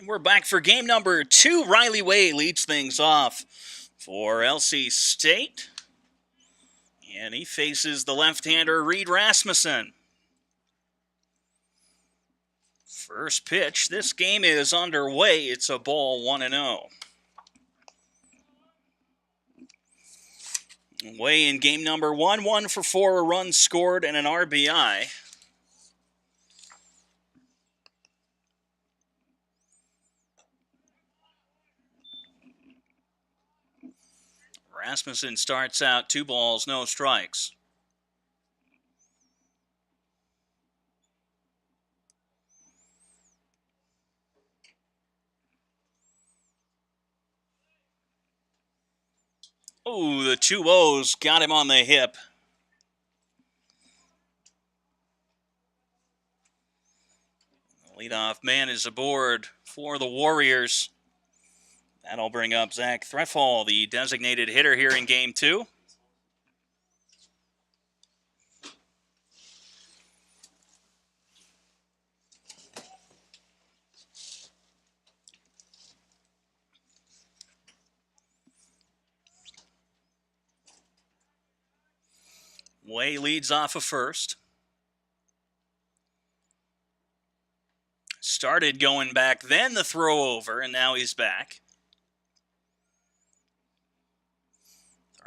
And we're back for game number 2. Riley Way leads things off for LC State. And he faces the left-hander Reed Rasmussen. First pitch. This game is underway. It's a ball 1-0. Way in game number 1, 1 for 4, a run scored and an RBI. Rasmussen starts out 2 balls, no strikes. Oh, the 2-0s got him on the hip. The leadoff man is aboard for the Warriors. That'll bring up Zach Threffall, the designated hitter here in game 2. Way leads off of first. Started going back, then the throw over, and now he's back.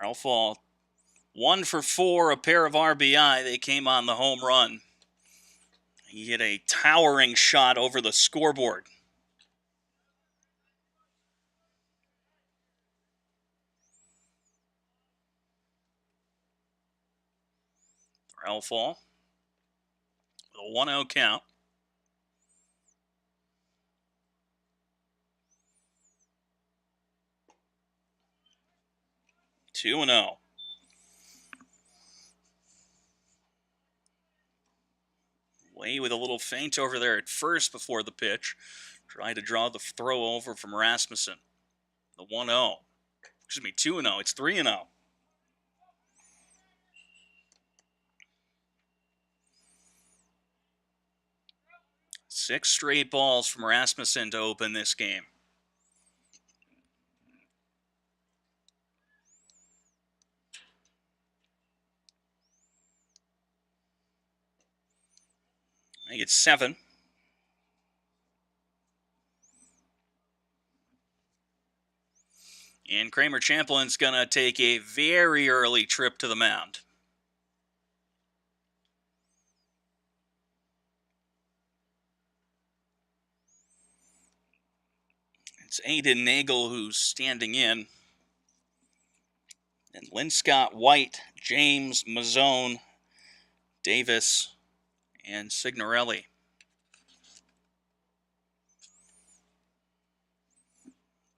Threffall, 1 for 4, a pair of RBI. They came on the home run. He hit a towering shot over the scoreboard. Threffall with a 1-0 count. Two and 0. Way with a little feint over there at first before the pitch. Tried to draw the throw over from Rasmussen. The 1-0. Excuse me, 2-0. It's 3-0. Six straight balls from Rasmussen to open this game. I think it's 7. And Kramer Champlin's going to take a very early trip to the mound. It's Aiden Nagel who's standing in. And Linscott, White, James, Mazzone, Davis, and Signorelli.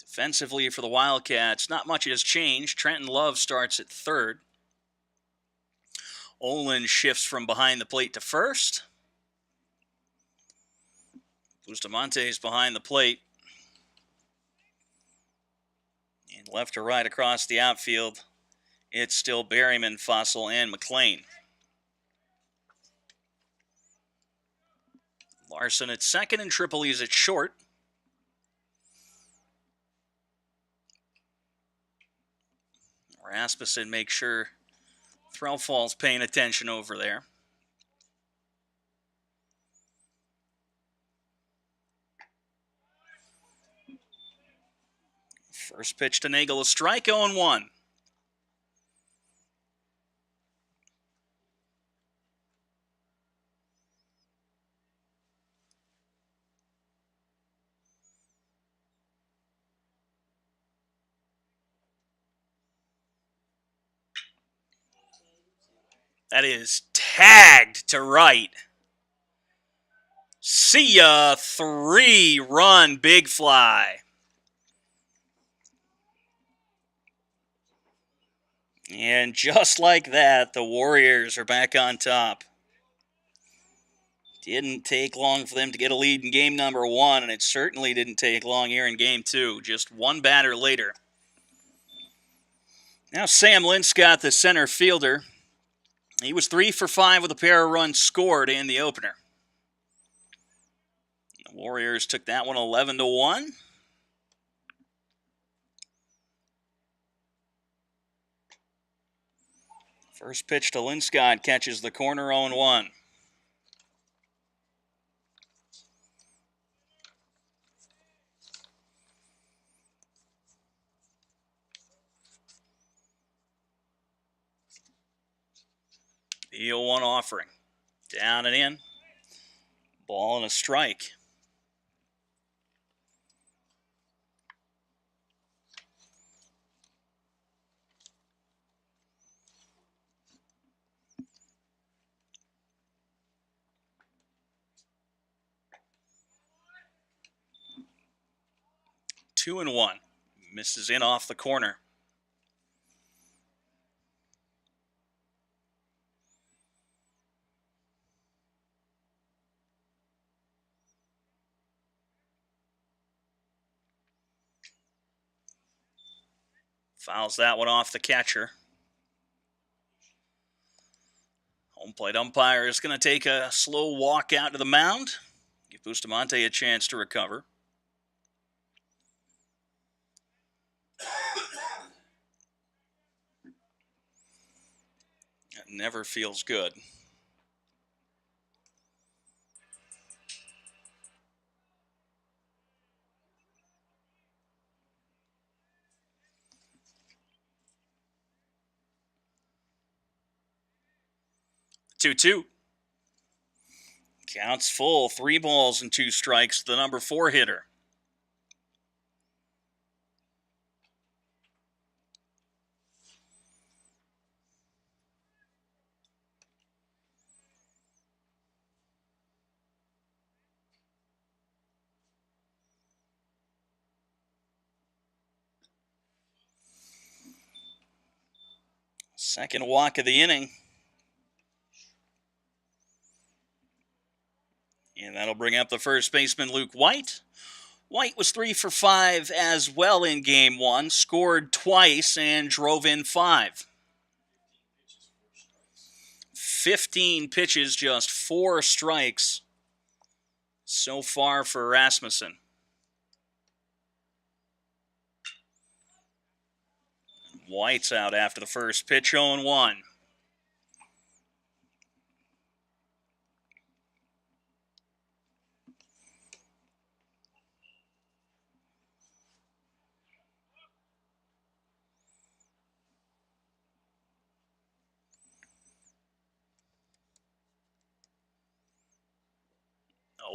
Defensively for the Wildcats, not much has changed. Trenton Love starts at third. Olin shifts from behind the plate to first. Bustamonte's behind the plate. And left to right across the outfield, it's still Berryman, Fossil, and McLean. Larson at second and Tripoli's at short. Rasmussen makes sure Threffall's paying attention over there. First pitch to Nagel, a strike, 0-1. That is tagged to right. See ya, 3-run big fly. And just like that, the Warriors are back on top. Didn't take long for them to get a lead in game number 1, and it certainly didn't take long here in game 2. Just one batter later. Now Sam Linscott, the center fielder. He was 3 for 5 with a pair of runs scored in the opener. Warriors took that one 11-1. First pitch to Linscott, catches the corner 0-1. The 0-1 offering. Down and in. Ball and a strike. Two and one. Misses in off the corner. Fouls that one off the catcher. Home plate umpire is going to take a slow walk out to the mound. Give Bustamante a chance to recover. That never feels good. Two. Counts full. 3 balls and 2 strikes. The number 4 hitter. Second walk of the inning. And that'll bring up the first baseman, Luke White. White was 3 for 5 as well in Game 1. Scored twice and drove in 5. 15 pitches, just 4 strikes so far for Rasmussen. White's out after the first pitch, 0-1.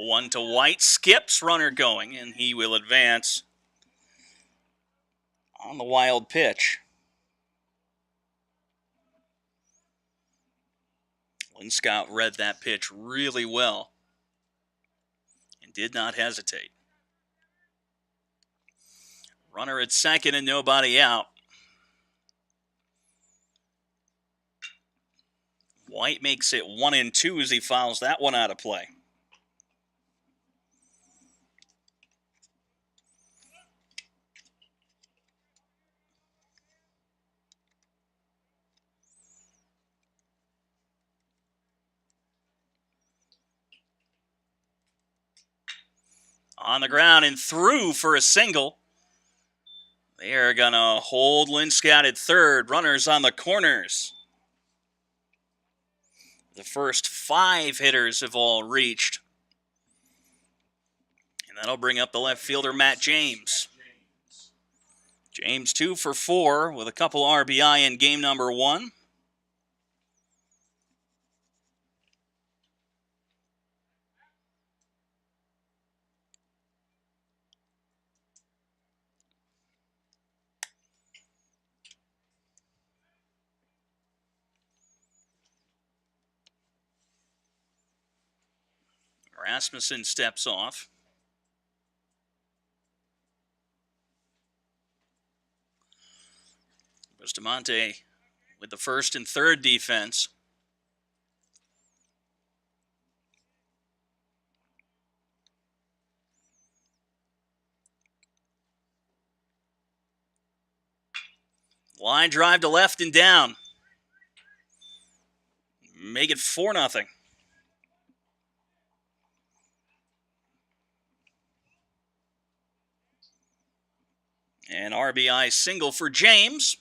One to White, skips, runner going, and he will advance on the wild pitch. Linscott read that pitch really well and did not hesitate. Runner at second and nobody out. White makes it 1-2 as he fouls that one out of play. On the ground and through for a single. They are going to hold Linscott at third. Runners on the corners. The first 5 hitters have all reached. And that'll bring up the left fielder, Matt James. James 2 for 4 with a couple RBI in game number 1. Rasmussen steps off. Bustamante with the first and third defense. Line drive to left and down. Make it 4-0. An RBI single for James.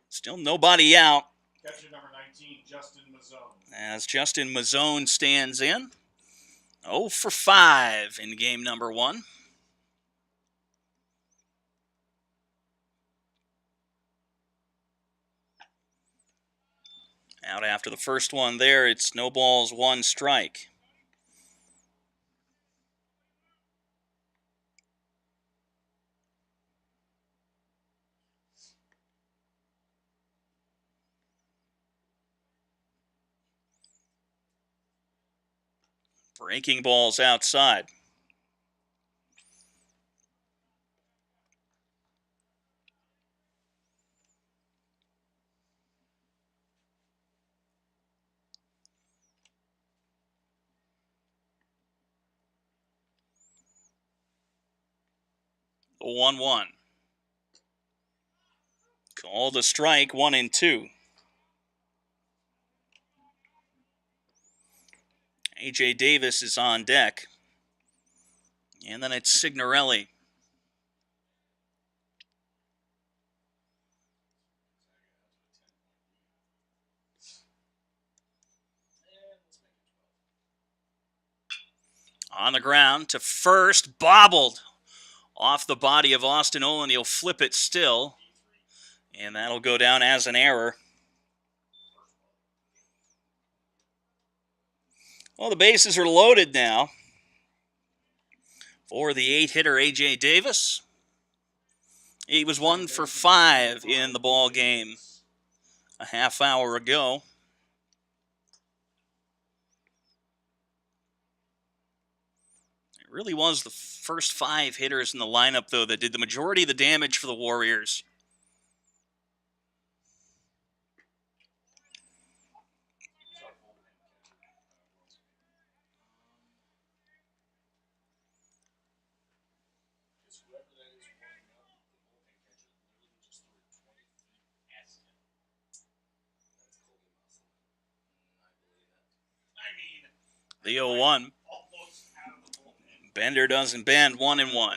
Still nobody out. Catcher number 19, Justin Mazzone. As Justin Mazzone stands in. 0 for 5 in game number 1. Out after the first one there, it's no balls, 1 strike. Breaking balls outside. The 1-1. Called a strike, 1-2. A.J. Davis is on deck. And then it's Signorelli. On the ground to first, bobbled off the body of Austin Olin. He'll flip it still, and that'll go down as an error. Well, the bases are loaded now for the 8-hitter A.J. Davis. He was 1 for 5 in the ball game a half hour ago. It really was the first 5 hitters in the lineup, though, that did the majority of the damage for the Warriors. The 0-1. Bender doesn't bend, 1-1.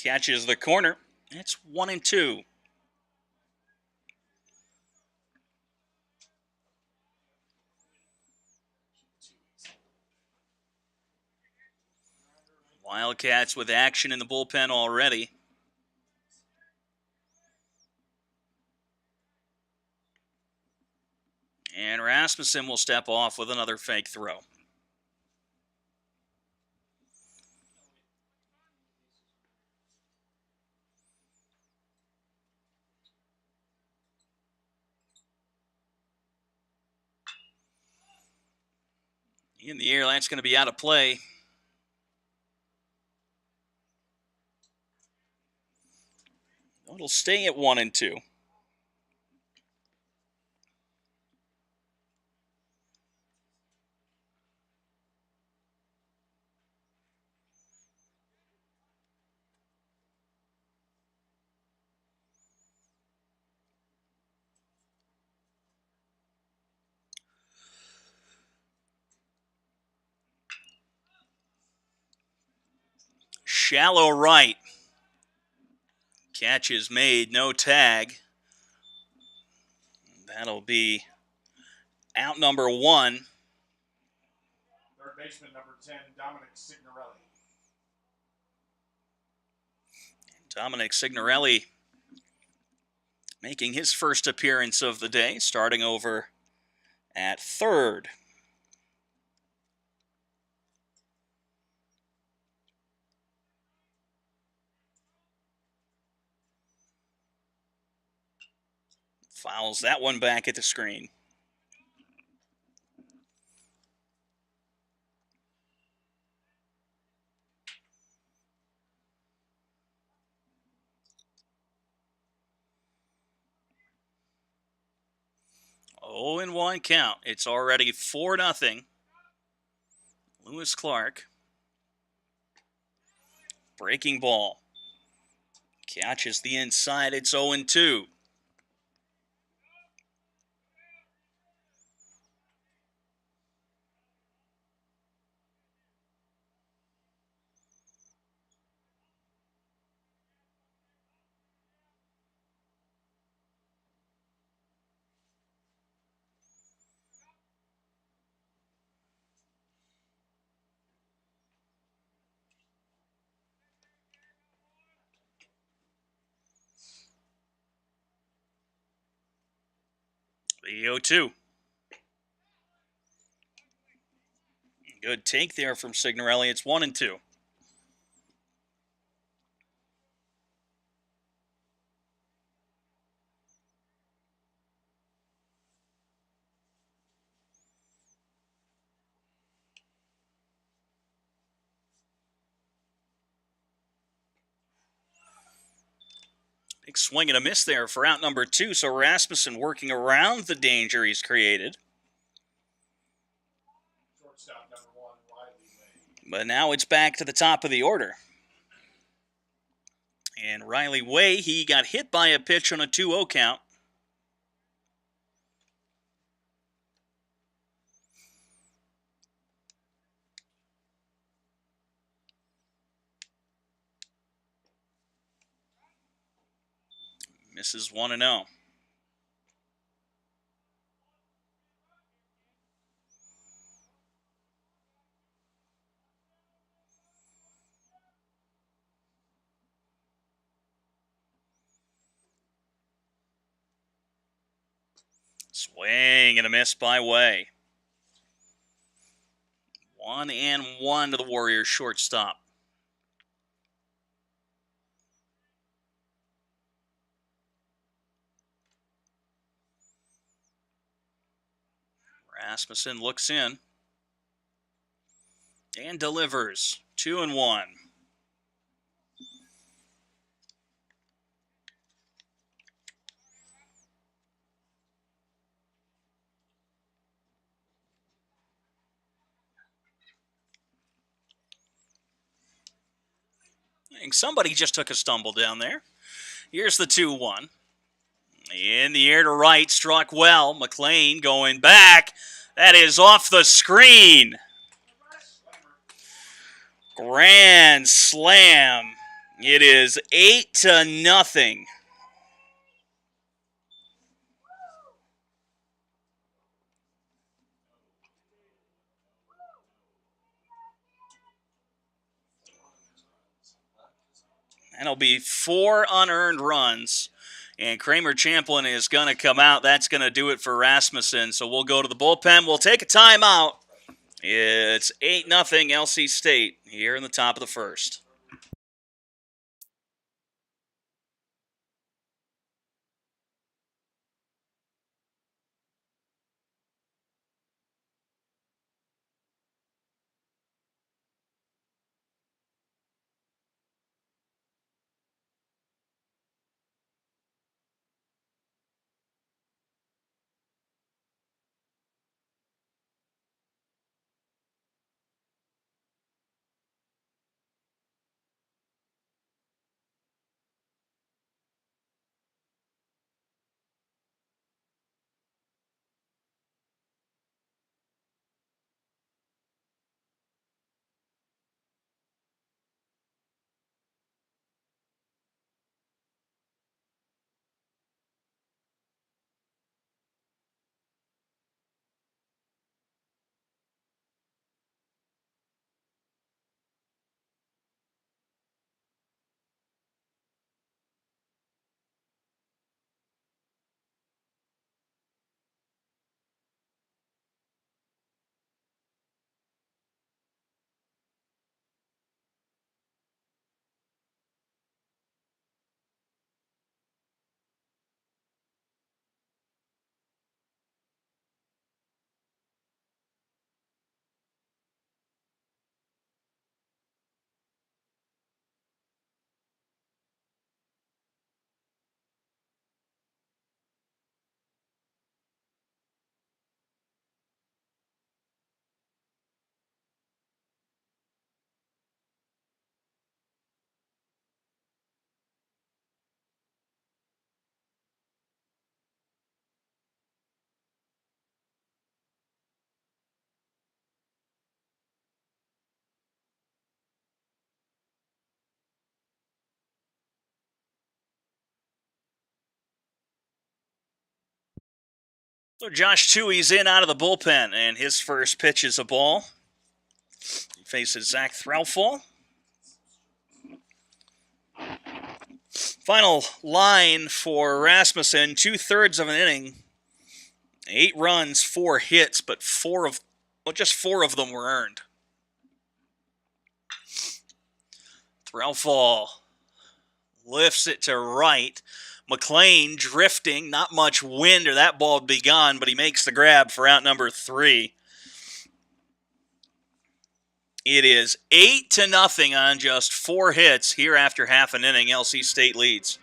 Catches the corner. It's 1-2. Wildcats with action in the bullpen already. And Rasmussen will step off with another fake throw. In the air, that's going to be out of play. It'll stay at 1-2. Shallow right. Catch is made, no tag. That'll be out number 1. Third baseman number 10, Dominic Signorelli. Dominic Signorelli making his first appearance of the day, starting over at third. Fouls that one back at the screen. Oh, in 1 count. It's already 4-0. Lewis Clark. Breaking ball. Catches the inside. It's 0-2. The 0-2. Good take there from Signorelli. It's 1-2. Big swing and a miss there for out number 2. So Rasmussen working around the danger he's created. Shortstop number 1, Riley Way. But now it's back to the top of the order. And Riley Way, he got hit by a pitch on a 2-0 count. Misses 1-0. Swing and a miss by Way. 1-1 to the Warriors shortstop. Rasmussen looks in and delivers. 2-1. I think somebody just took a stumble down there. Here's the 2-1. In the air to right, struck well. McLean going back. That is off the screen. Grand slam. It is 8-0. And it'll be 4 unearned runs. And Kramer Champlin is going to come out. That's going to do it for Rasmussen. So we'll go to the bullpen. We'll take a timeout. It's 8-0 LC State here in the top of the first. So Josh Toohey's in out of the bullpen, and his first pitch is a ball. He faces Zach Threlfall. Final line for Rasmussen, 2/3 of an inning. 8 runs, 4 hits, but just four of them were earned. Threlfall lifts it to right. McLean drifting, not much wind or that ball would be gone, but he makes the grab for out number 3. It is 8-0 on just 4 hits here after half an inning. LC State leads.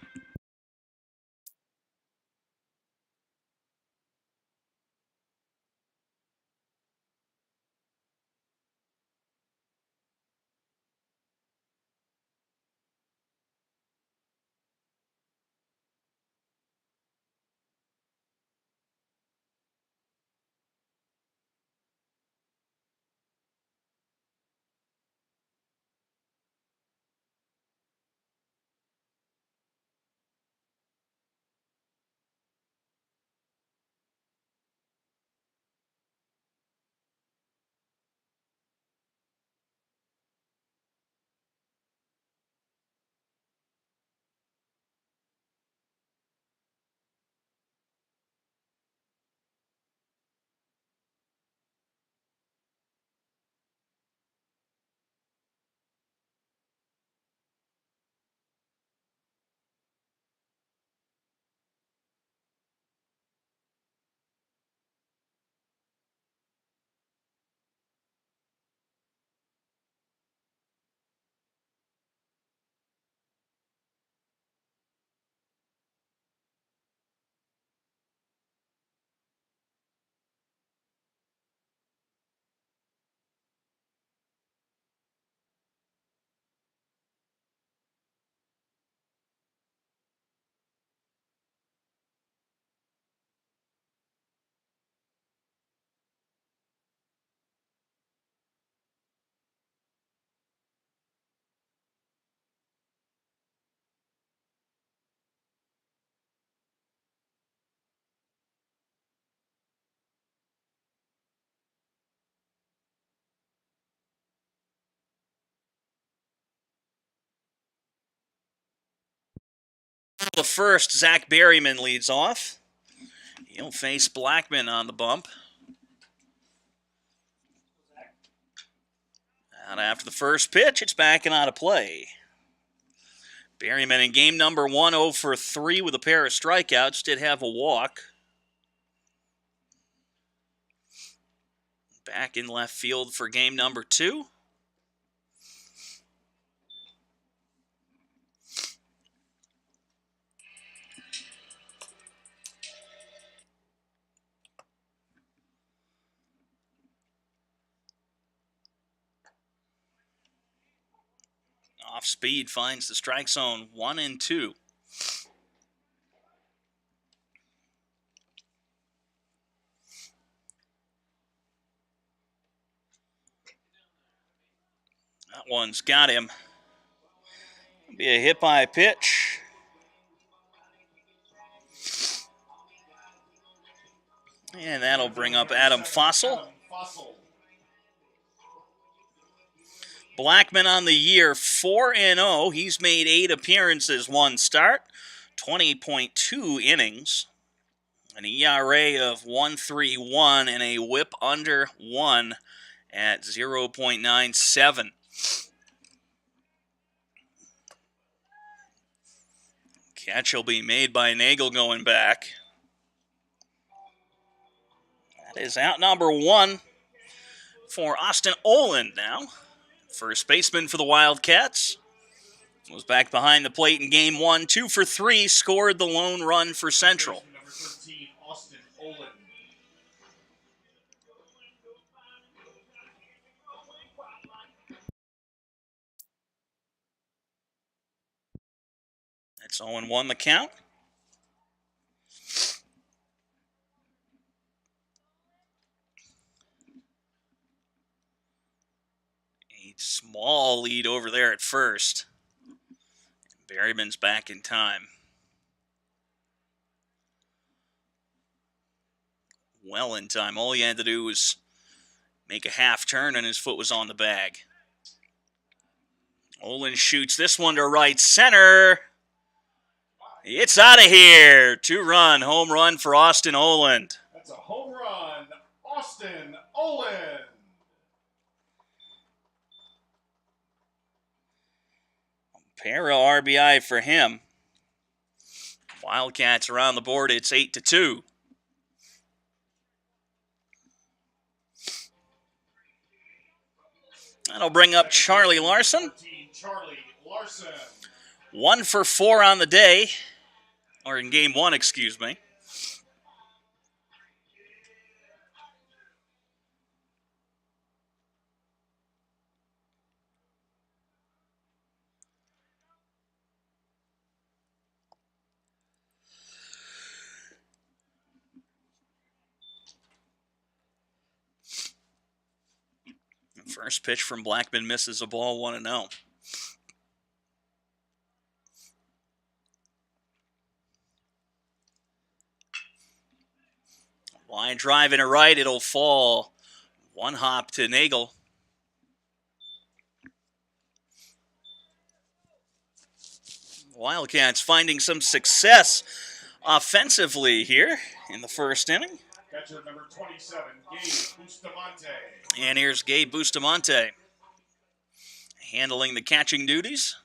The first, Zach Berryman leads off. He'll face Blackman on the bump. Out after the first pitch, it's back and out of play. Berryman in game number 1, 0 for 3 with a pair of strikeouts. Did have a walk. Back in left field for game number 2. Off speed finds the strike zone, 1-2. That one's got him. Be a hit by pitch. And that'll bring up Adam Fossil. Blackman on the year, 4-0. He's made 8 appearances, 1 start, 20.2 innings, an ERA of 1.31, and a whip under 1 at 0.97. Catch will be made by Nagel going back. That is out number 1 for Austin Olin now. First baseman for the Wildcats. Was back behind the plate in game 1, 2 for 3, scored the lone run for Central. Number 13, Austin Olin. That's 0-1 the count. A small lead over there at first. Berryman's back in time. well in time. All he had to do was make a half turn and his foot was on the bag. Olin shoots this one to right center. It's out of here. 2-run home run for Austin Oland. That's a home run, Austin Olin. Pair of RBI for him. Wildcats are on the board. It's 8-2. That'll bring up Charlie Larson. Charlie Larson. 1 for 4 on the day. Or in game 1, excuse me. First pitch from Blackman misses a ball, 1-0. Line drive in a right, it'll fall. One hop to Nagel. Wildcats finding some success offensively here in the first inning. Catcher number 27, Gabe Bustamante. And here's Gabe Bustamante handling the catching duties.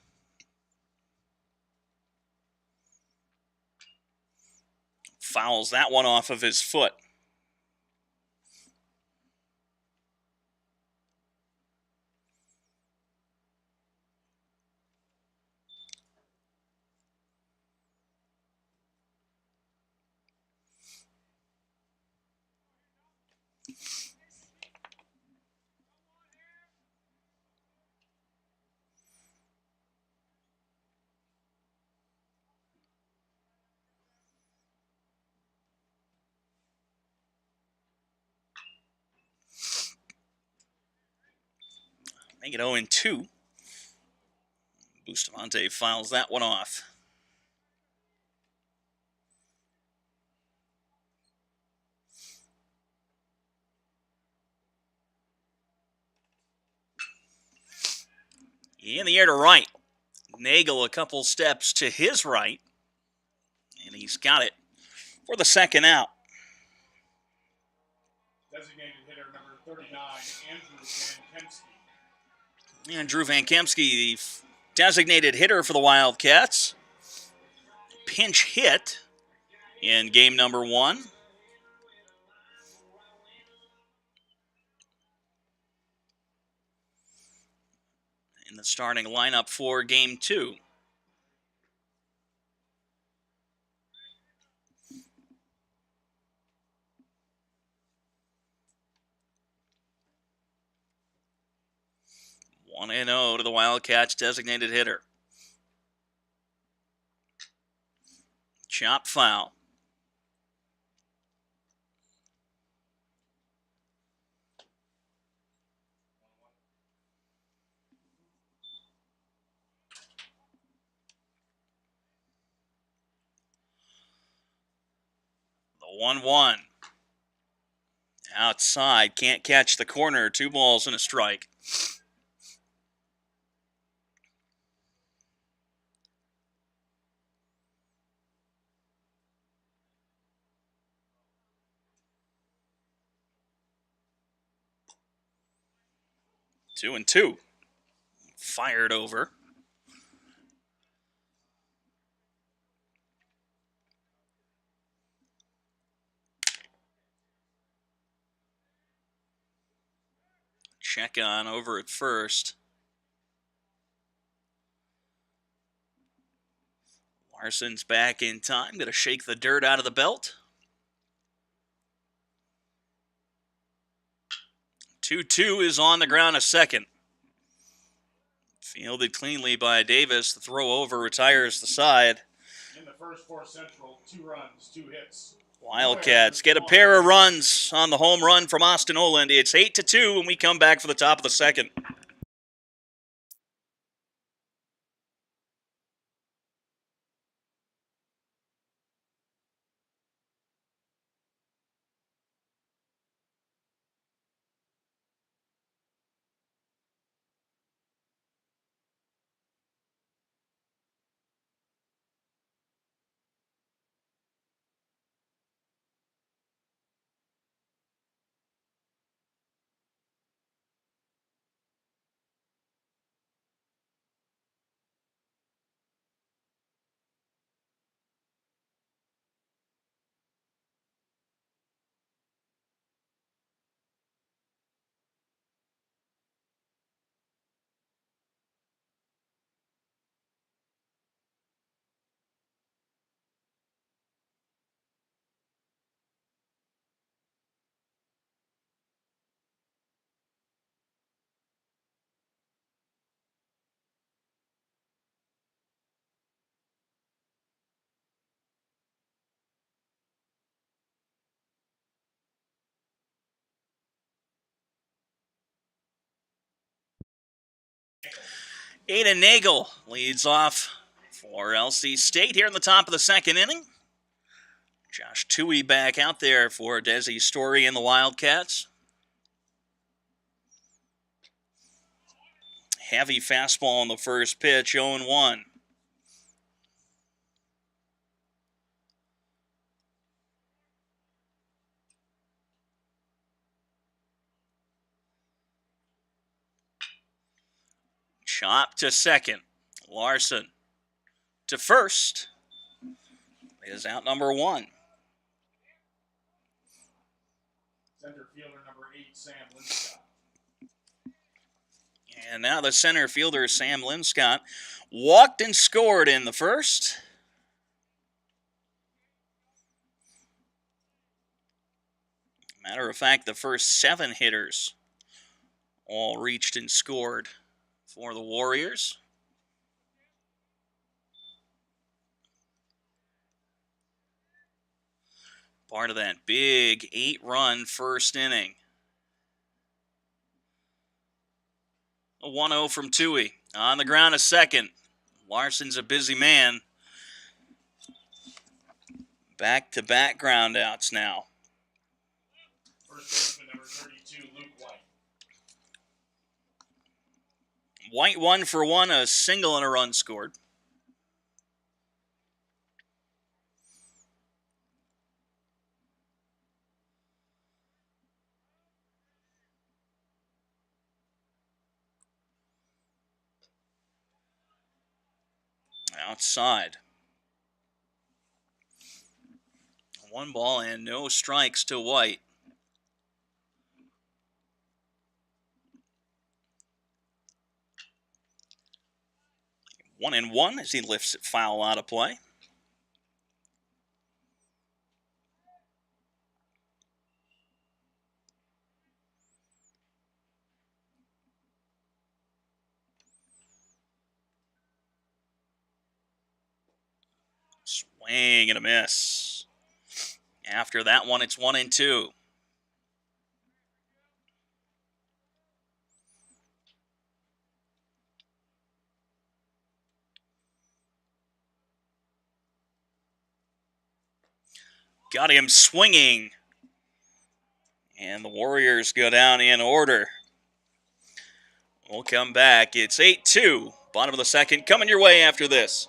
Fouls that one off of his foot. Make it 0-2. Bustamante fouls that one off. In the air to right. Nagel a couple steps to his right. And he's got it for the second out. Designated hitter number 39, Andrew Van Kemsky. Andrew Van Kemsky, the designated hitter for the Wildcats. Pinch hit in game number 1. In the starting lineup for game 2. One and 0 to the Wildcats designated hitter. Chop foul. The 1-1. Outside, can't catch the corner. 2 balls and a strike. Two and 2. Fired over. Check on over at first. Larson's back in time. Going to shake the dirt out of the belt. 2-2 is on the ground a second. Fielded cleanly by Davis. The throw over retires the side. In the first 4 Central, 2 runs, 2 hits. Wildcats get a pair of runs on the home run from Austin Oland. It's 8-2 when we come back for the top of the second. Aiden Nagel leads off for LC State here in the top of the second inning. Josh Toohey back out there for Desi Story and the Wildcats. Heavy fastball on the first pitch, 0-1. Chop to second. Larson to first is out number 1. Center fielder number 8, Sam Linscott. And now the center fielder, Sam Linscott, walked and scored in the first. Matter of fact, the first 7 hitters all reached and scored for the Warriors. Part of that big 8-run first inning. A 1-0 from Toohey. On the ground a second. Larson's a busy man. Back-to-back ground outs now. First baseman number 32, Luke White. White 1 for 1, a single and a run scored. Outside. 1 ball and no strikes to White. One and one as he lifts it foul out of play. Swing and a miss. After that one, it's 1-2. Got him swinging. And the Warriors go down in order. We'll come back. It's 8-2. Bottom of the second coming your way after this.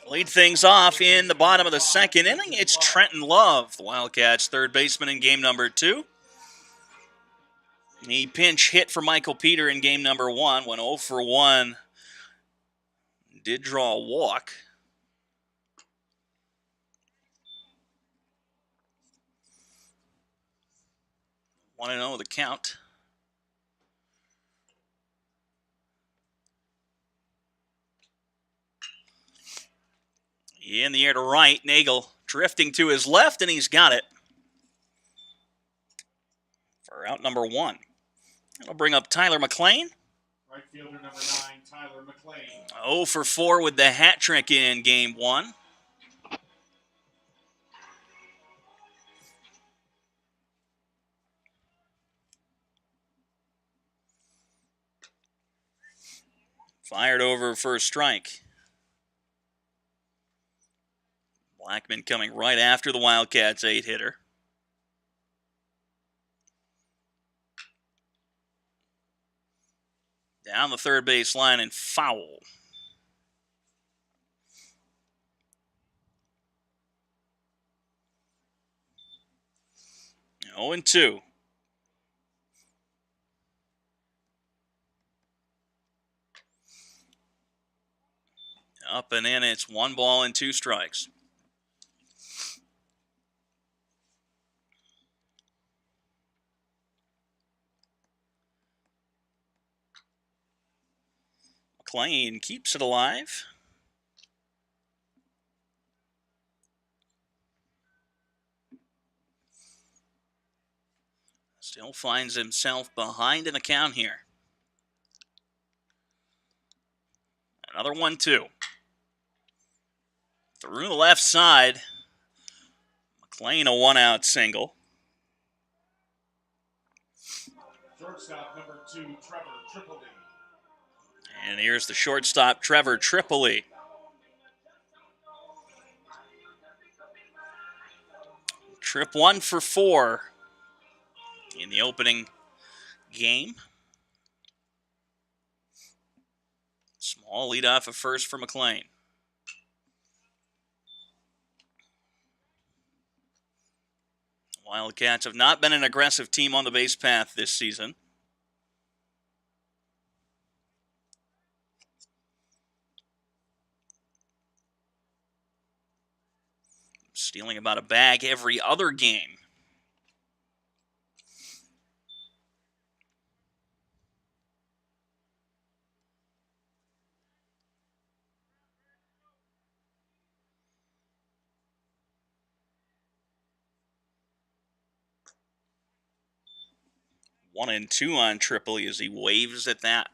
Lead things off in the bottom of the second inning. It's Trenton Love, the Wildcats' third baseman in game number 2. He pinch hit for Michael Peter in game number 1. Went 0 for 1. Did draw a walk. 1-0 the count. In the air to right, Nagel drifting to his left, and he's got it for out number 1. That'll bring up Tyler McLean. Right fielder number 9, Tyler McLean. 0 for 4 with the hat trick in game 1. Fired over for a strike. Blackman coming right after the Wildcats 8-hitter. Down the third base line and foul. Oh, and 2. Up and in, it's 1 ball and 2 strikes. McLean keeps it alive. Still finds himself behind in the count here. Another 1-2. Through the left side. McLean a 1-out single. Shortstop number 2, Trevor Tripoli. And here's the shortstop, Trevor Tripoli. Trip 1 for 4 in the opening game. Small lead off at first for McLean. Wildcats have not been an aggressive team on the base path this season. Stealing about a bag every other game. One and 2 on Tripoli as he waves at that.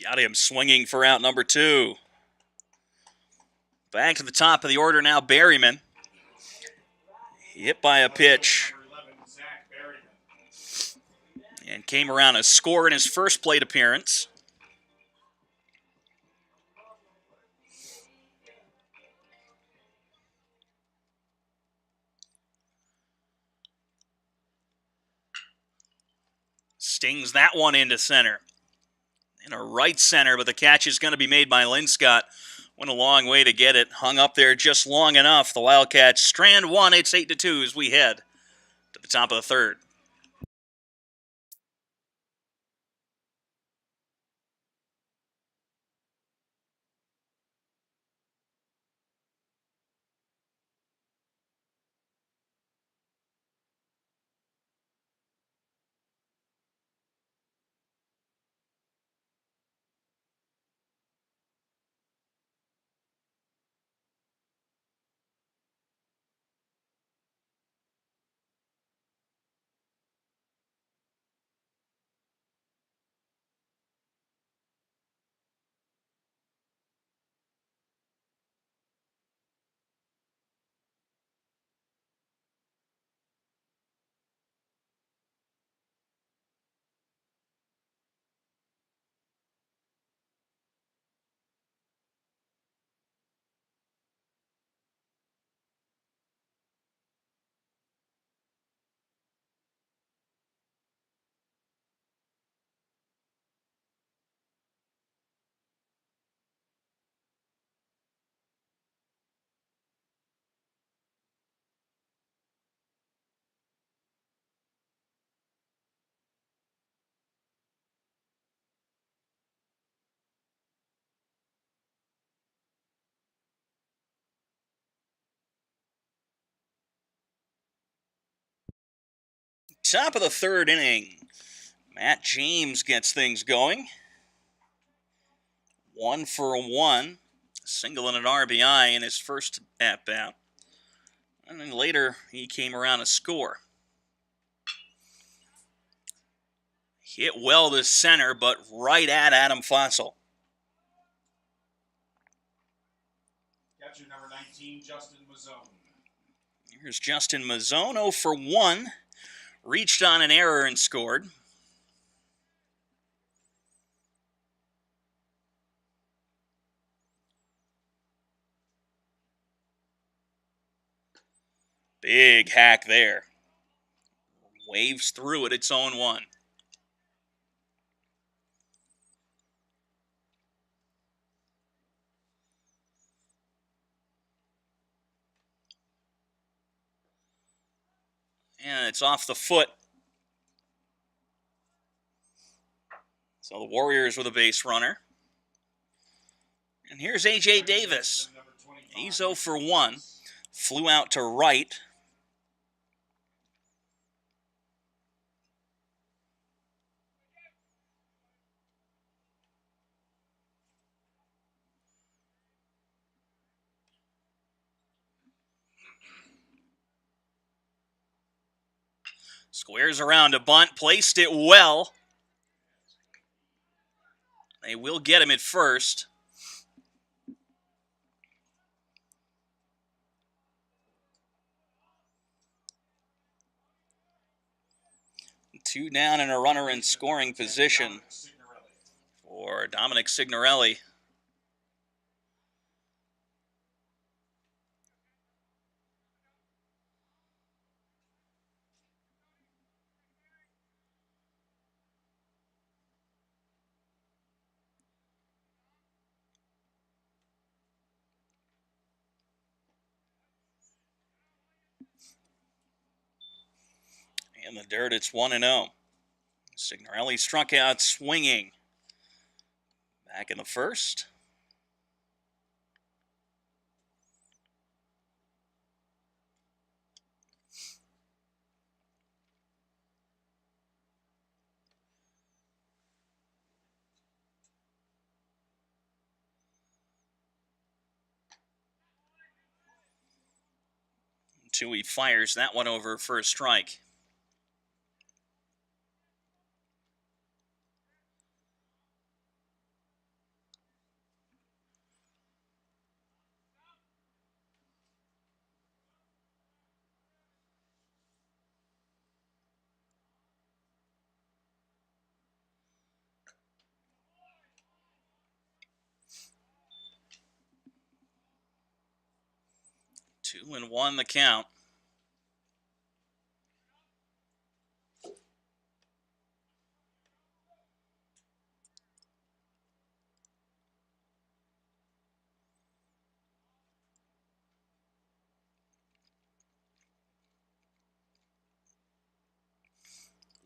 Got him swinging for out number 2. Back to the top of the order now, Berryman. Hit by a pitch. And came around a score in his first plate appearance. Stings that one into center. In a right center, but the catch is going to be made by Linscott. Went a long way to get it. Hung up there just long enough. The Wildcats strand 1. It's 8-2 as we head to the top of the third. Top of the third inning. Matt James gets things going. 1 for 1. Single and an RBI in his first at-bat. And then later, he came around a score. Hit well to center, but right at Adam Fossil. catcher number 19, Justin Mazzone. Here's Justin Mazzone, 0 for 1. Reached on an error and scored. Big hack there. Waves through it, it's 0-1. And it's off the foot. So the Warriors with a base runner. And here's A.J. Davis. He's 0 for 1. Flew out to right. Squares around a bunt, placed it well. They will get him at first. Two down and a runner in scoring position for Dominic Signorelli. In the dirt, it's 1-0. Signorelli struck out swinging. Back in the first. He fires that one over for a strike. Two and one the count.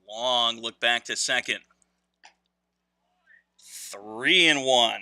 Long look back to second. 3-1.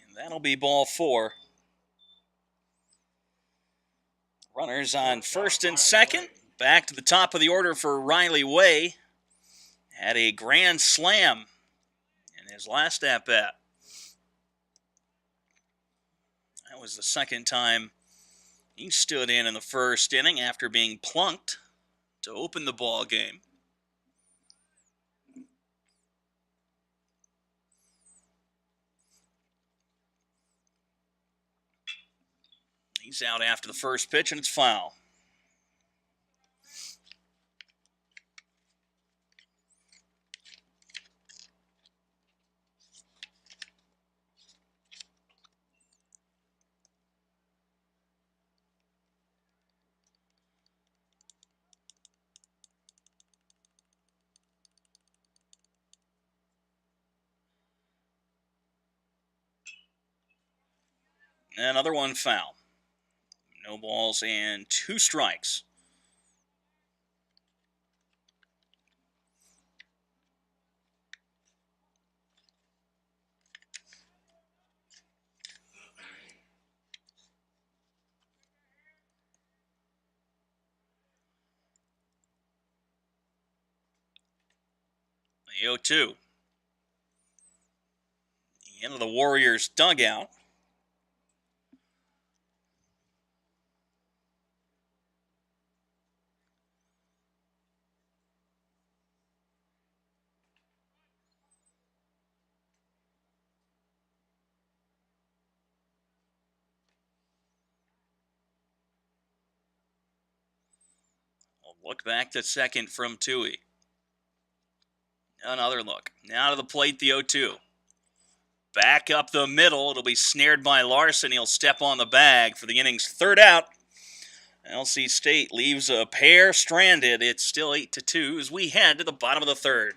And that'll be ball 4. Runners on first and second. Back to the top of the order for Riley Way. Had a grand slam in his last at-bat. That was the second time he stood in the first inning after being plunked to open the ball game. He's out after the first pitch, and it's foul. Another one foul. No balls and 2 strikes. The 0-2. Into the Warriors' dugout. We'll look back to second from Tui. Another look. Now to the plate, the 0-2. Back up the middle. It'll be snared by Larson. He'll step on the bag for the inning's third out. LC State leaves a pair stranded. It's still 8-2 as we head to the bottom of the third.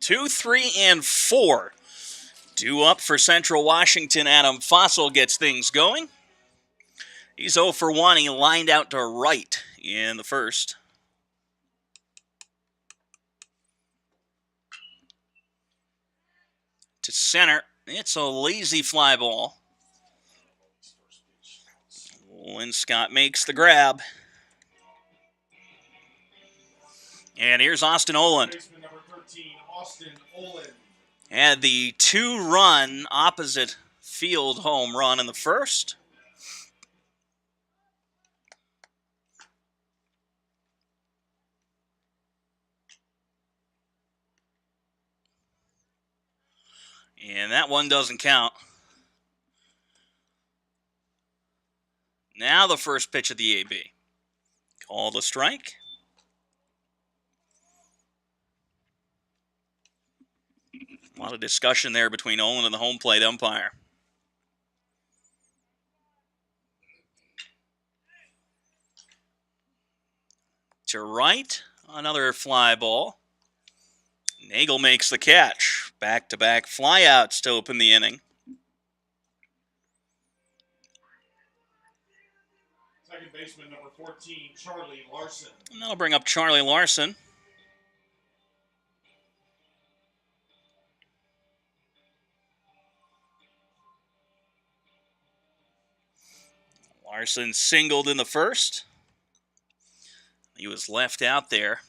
Two, 3, and 4. Due up for Central Washington. Adam Fossil gets things going. He's 0 for 1. He lined out to right in the first. To center. It's a lazy fly ball. Linscott makes the grab. And here's Austin Oland. Baseman number 13, Austin Oland. Had the 2-run opposite field home run in the first. And that one doesn't count. Now the first pitch of the AB. Called a strike. A lot of discussion there between Olin and the home plate umpire. To right, another fly ball. Nagel makes the catch. Back-to-back flyouts to open the inning. Second baseman number 14, Charlie Larson. And that'll bring up Charlie Larson. Larson singled in the first. He was left out there.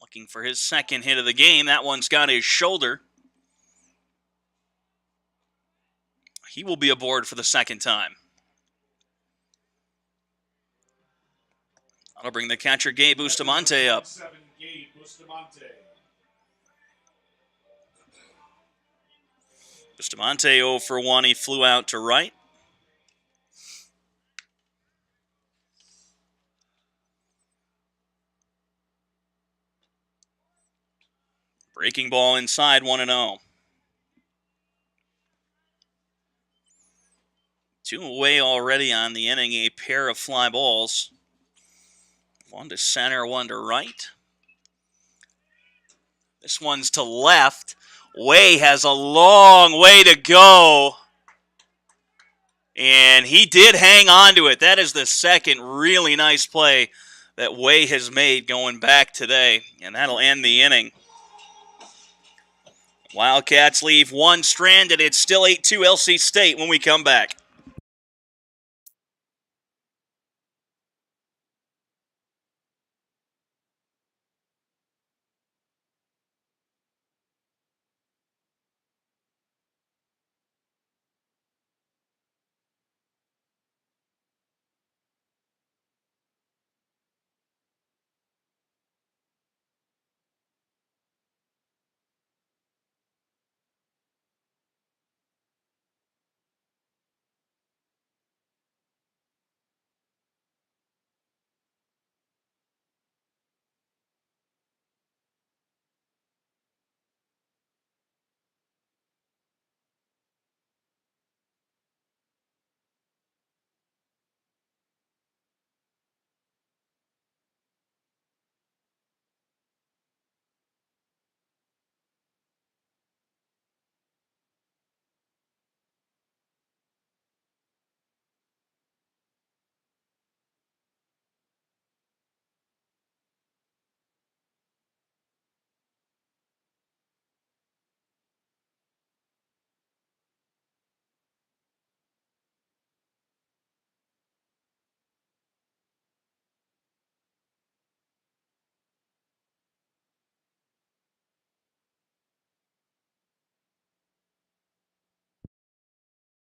Looking for his second hit of the game. That one's got his shoulder. He will be aboard for the second time. That'll bring the catcher Gabe Bustamante up. 7, Gabe Bustamante. Bustamante 0 for 1. He flew out to right. Breaking ball inside, 1-0. 2 away already on the inning, a pair of fly balls. One to center, one to right. This one's to left. Way has a long way to go And he did hang on to it. That is the second really nice play that Way has made going back today. And that'll end the inning. Wildcats leave one stranded. It's still 8-2 LC State when we come back.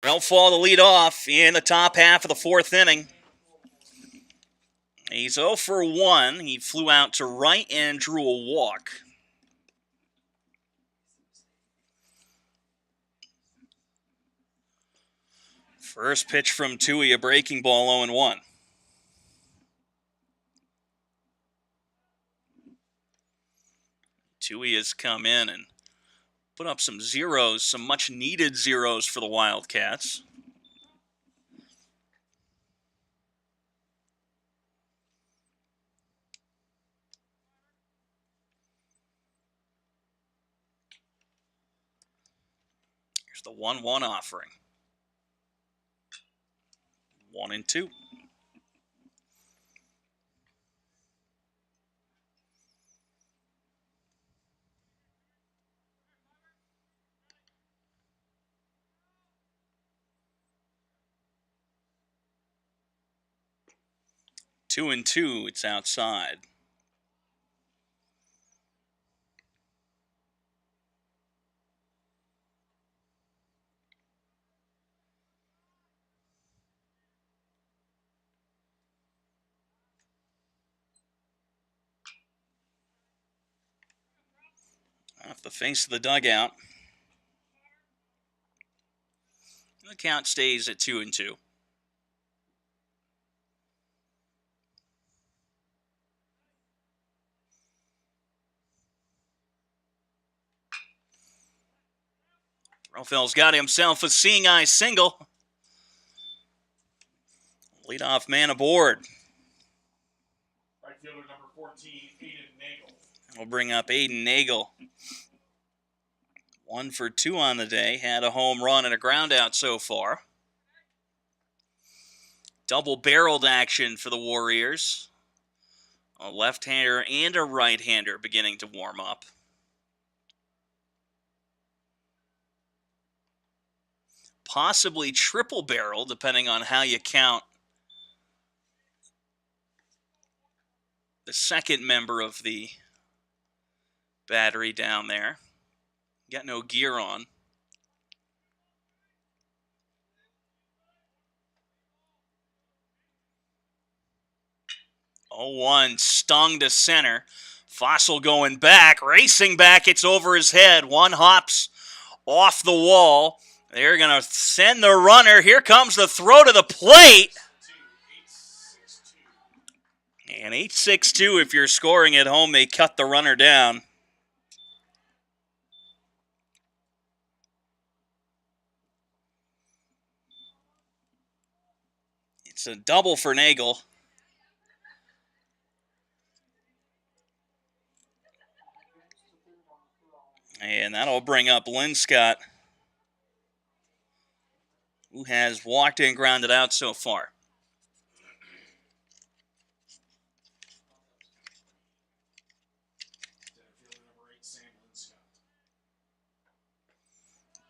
Relfall the lead off in the top half of the fourth inning. He's 0 for 1. He flew out to right and drew a walk. First pitch from Tui, a breaking ball, 0-1. Tui has come in and put up some zeros, some much-needed zeros for the Wildcats. Here's the 1-1 offering. 1-2. 2-2, it's outside. Off the face of the dugout. The count stays at 2-2. Threlfeld's got himself a seeing eye single. Leadoff man aboard. Right fielder number 14, Aiden Nagel. We'll bring up Aiden Nagel. 1 for 2 on the day. Had a home run and a ground out so far. Double-barreled action for the Warriors. A left-hander and a right-hander beginning to warm up. Possibly triple-barrel, depending on how you count the second member of the battery down there. Got no gear on. 0-1, stung to center. Fossil going back, racing back, it's over his head. One hops off the wall. They're going to send the runner. Here comes the throw to the plate. And 8-6-2, if you're scoring at home, they cut the runner down. It's a double for Nagel. And that'll bring up Linscott. who has walked and grounded out so far.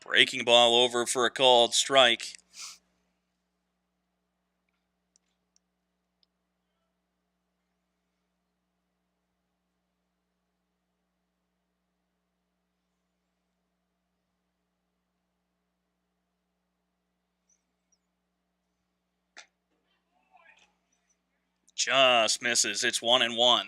Breaking ball over for a called strike. Just misses. It's 1-1.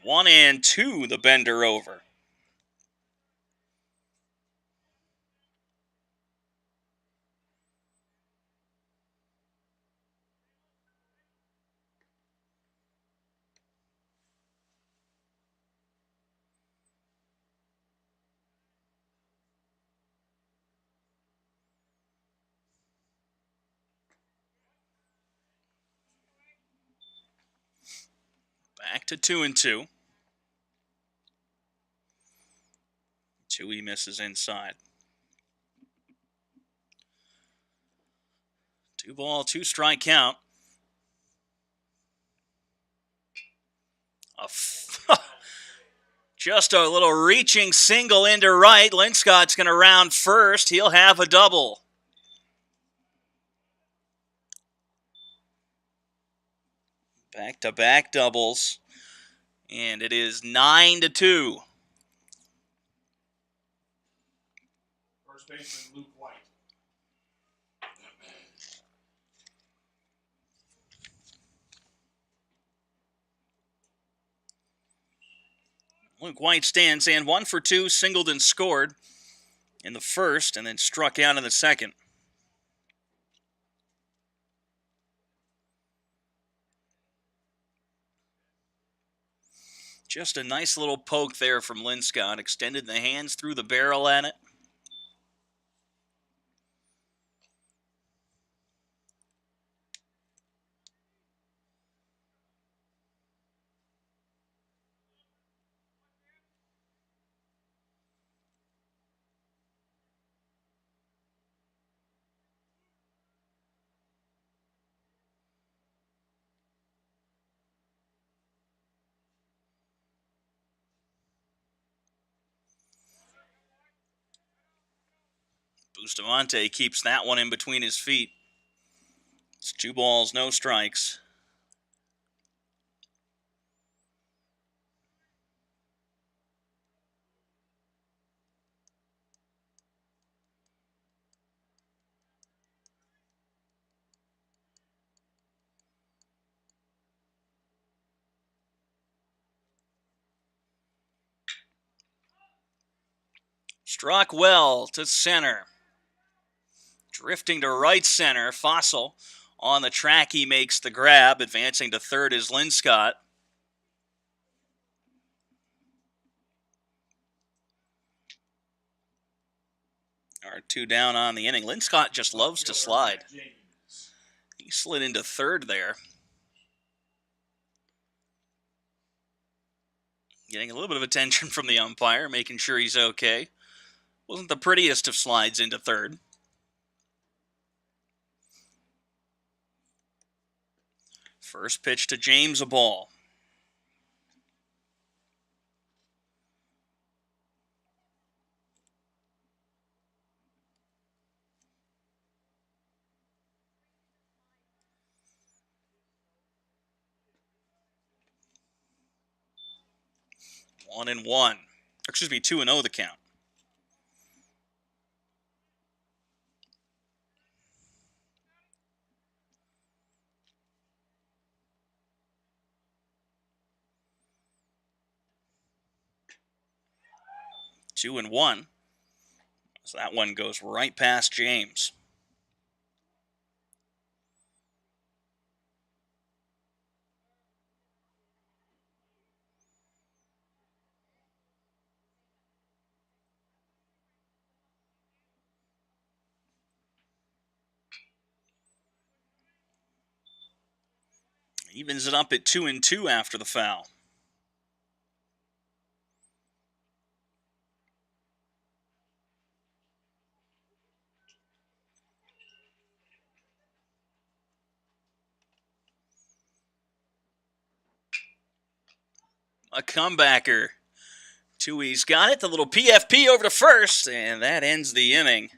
One and two, the bender over. Back to 2-2. He misses inside. 2-ball, 2-strike count. Just a little reaching single into right. Linscott's going to round first. He'll have a double. Back-to-back doubles. And it is 9-2. First baseman Luke White. Luke White stands in 1 for 2, singled and scored in the first, and then struck out in the second. Just a nice little poke there from Linscott. Extended the hands through the barrel at it. Bustamante keeps that one in between his feet. It's 2 balls, no strikes. Struck well to center. Drifting to right center, Fossil. On the track, he makes the grab. Advancing to third is Linscott. Or 2 down on the inning. Linscott just loves to slide. He slid into third there. Getting a little bit of attention from the umpire, making sure he's okay. Wasn't the prettiest of slides into third. First pitch to James, a ball. One and one. Excuse me, 2-0 the count. Two and one. So that one goes right past James. Evens it up at 2-2 after the foul. A comebacker. Tui's got it. The little PFP over to first, and that ends the inning.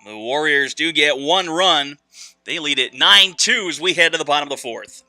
The Warriors do get one run. They lead it 9-2 as we head to the bottom of the fourth.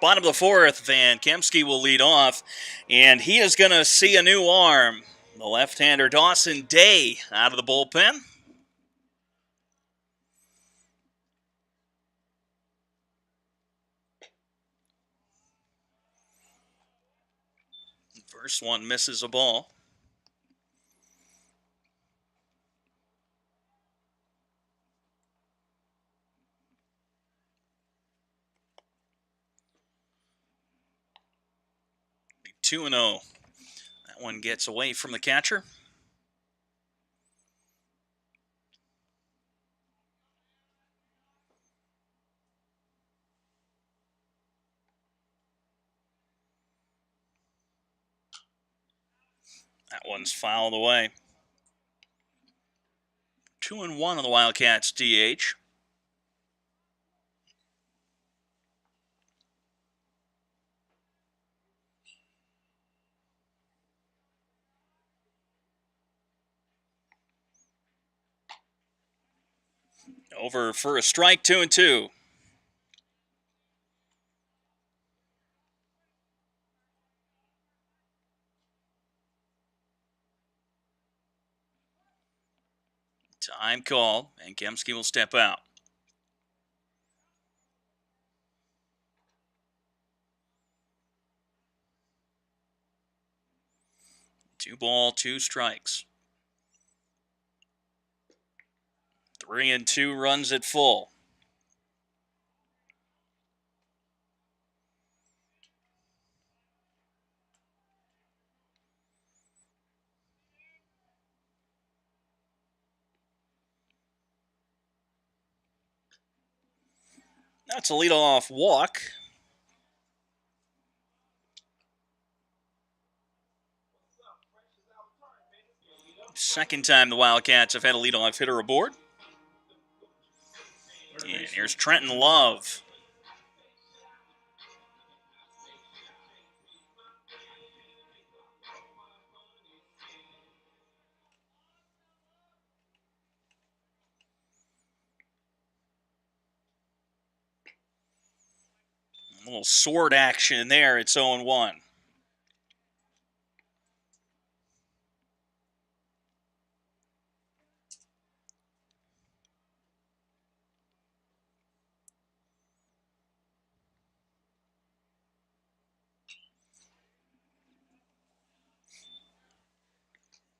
Bottom of the fourth, Van Kemsky will lead off, and he is going to see a new arm. The left-hander Dawson Day out of the bullpen. First one misses a ball. Be 2-0. That one gets away from the catcher. That one's fouled away. 2-1 on the Wildcats DH. Over for a strike, 2-2. Time call, and Kemsky will step out. 2 ball, 2 strikes. 3-2 runs at full. That's a leadoff walk. Second time the Wildcats have had a leadoff hitter aboard. And here's Trenton Love. A little sword action there. It's 0-1.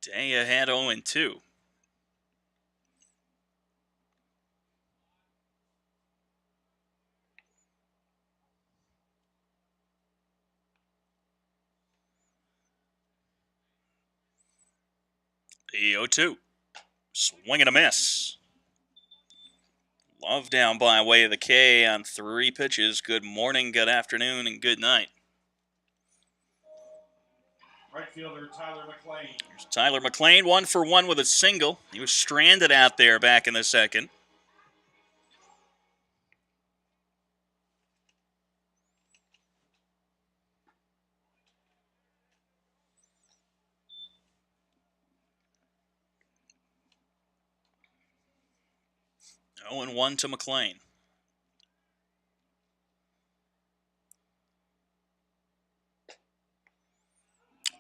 Day ahead 0-2. The 0-2. Swing and a miss. Love down by way of the K on 3 pitches. Good morning, good afternoon, and good night. Right fielder Tyler McLean. Here's Tyler McLean, 1 for 1 with a single. He was stranded out there back in the second. Oh, and 1 to McLean.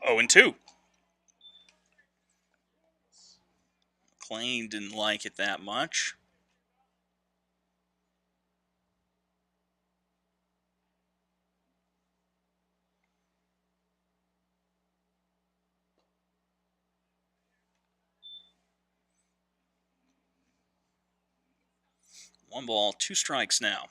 0-2. McLean didn't like it that much. One ball, 2 strikes now.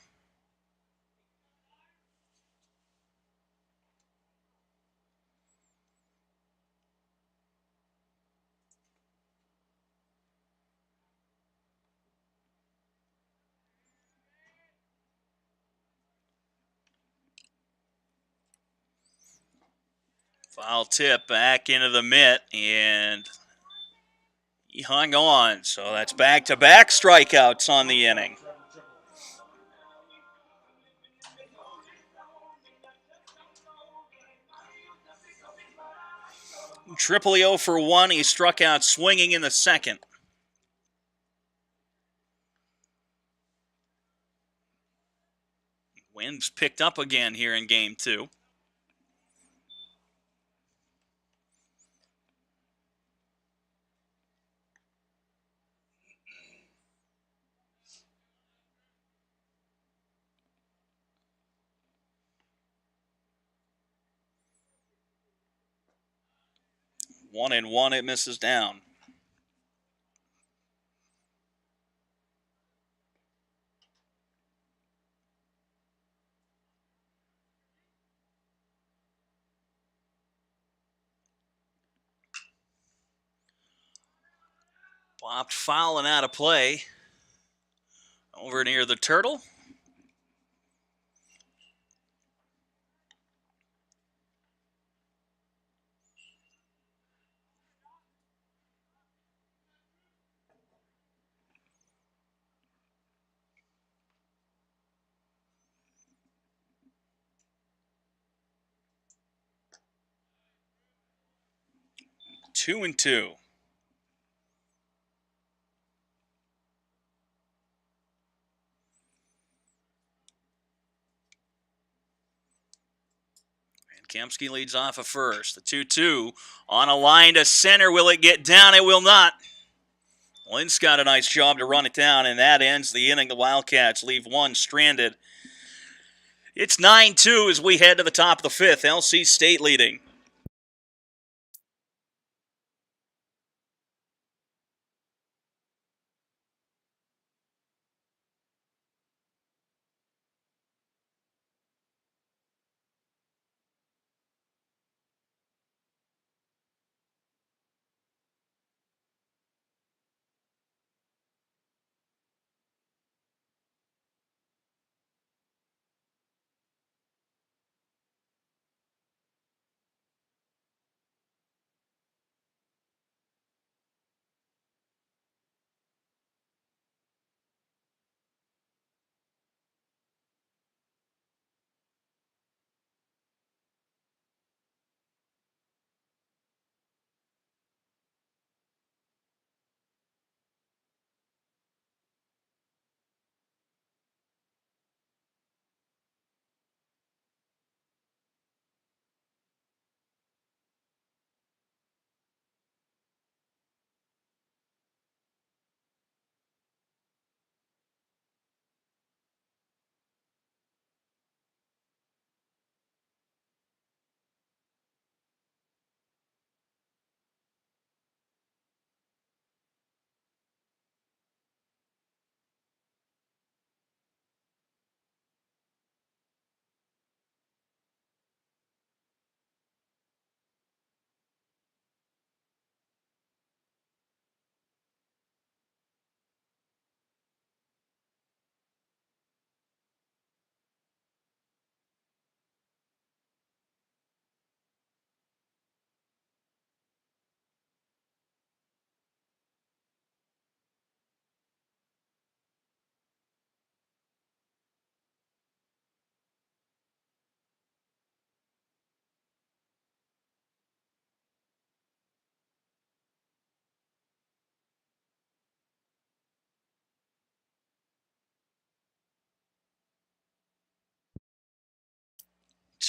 Foul tip back into the mitt, and he hung on. So that's back-to-back strikeouts on the inning. Tripoli 0 for 1. He struck out swinging in the second. Wind's picked up again here in game 2. One and one, it misses down. Popped foul and out of play. Over near the turtle. Two and two. Kemsky leads off at first. The 2-2 on a line to center. Will it get down? It will not. Lynn's got a nice job to run it down, and that ends the inning. The Wildcats leave one stranded. It's 9-2 as we head to the top of the 5th. LC State leading.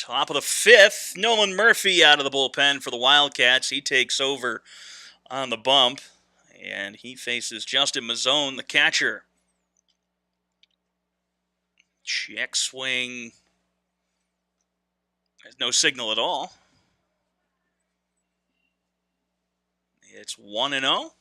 Top of the fifth, Nolan Murphy out of the bullpen for the Wildcats. He takes over on the bump, and he faces Justin Mazzone, the catcher. Check swing. There's no signal at all. It's 1-0.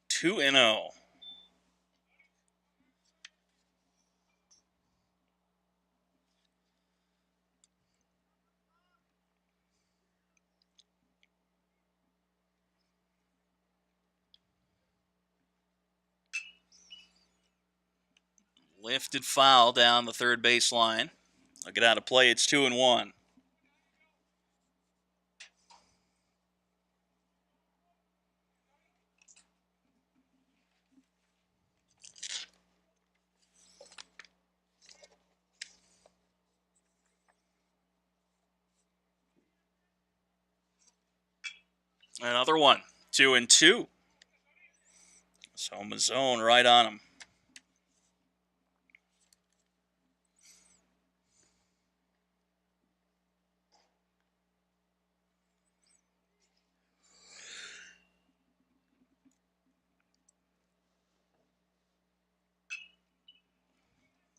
Two and 0. Lifted foul down the third baseline. I'll get out of play. It's 2-1. Another one. 2-2. So Mazzone right on him.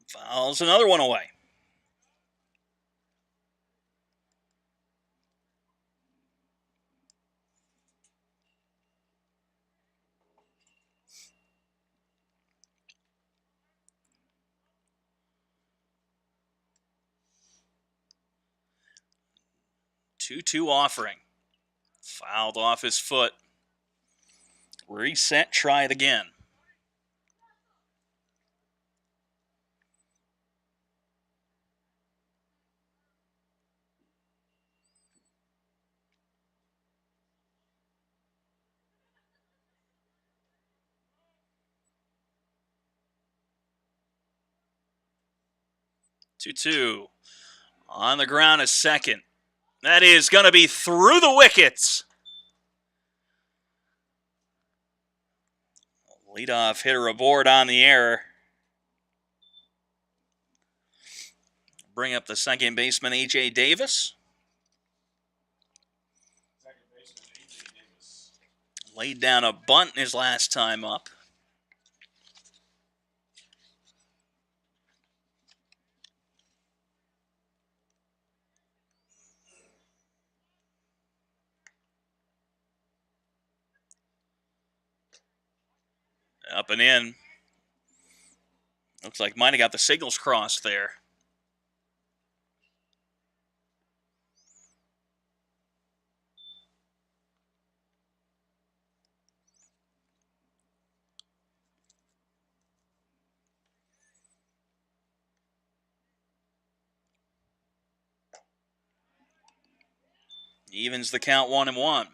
Fouls another one away. Two offering. Fouled off his foot. Reset, try it again. Two. On the ground, a second. That is going to be through the wickets. Leadoff hitter aboard on the air. Bring up the second baseman, A.J. Davis. Second baseman, A.J. Davis. Laid down a bunt his last time up. Up and in. Looks like might have got the signals crossed there. Evens the count 1-1.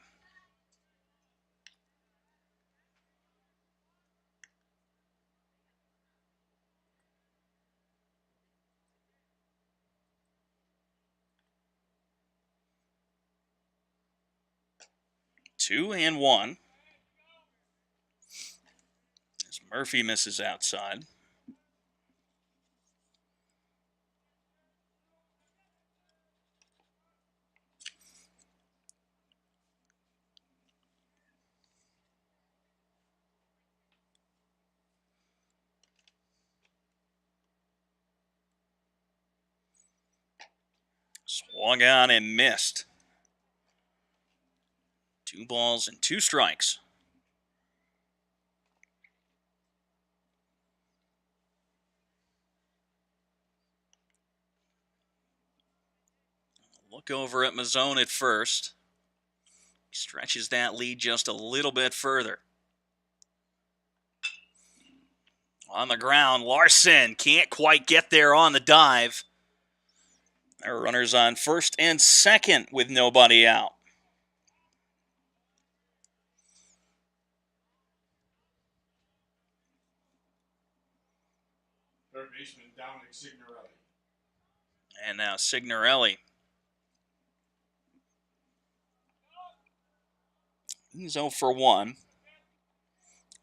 Two and one. As Murphy misses outside. Swung on and missed. 2 balls and 2 strikes. Look over at Mazzone at first. Stretches that lead just a little bit further. On the ground, Larson can't quite get there on the dive. Our runners on first and second with nobody out. Third baseman, Dominic Signorelli. And now Signorelli. He's 0 for 1.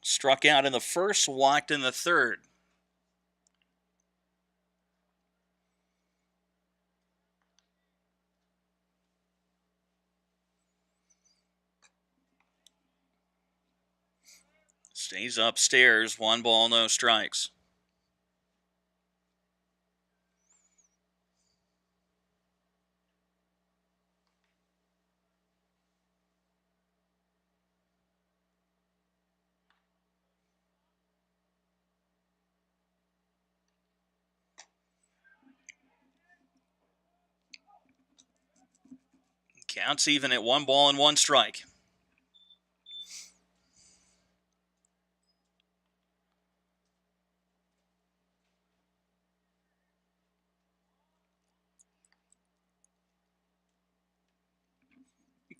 Struck out in the first, walked in the third. Stays upstairs, 1 ball, no strikes. Counts even at 1 ball and 1 strike.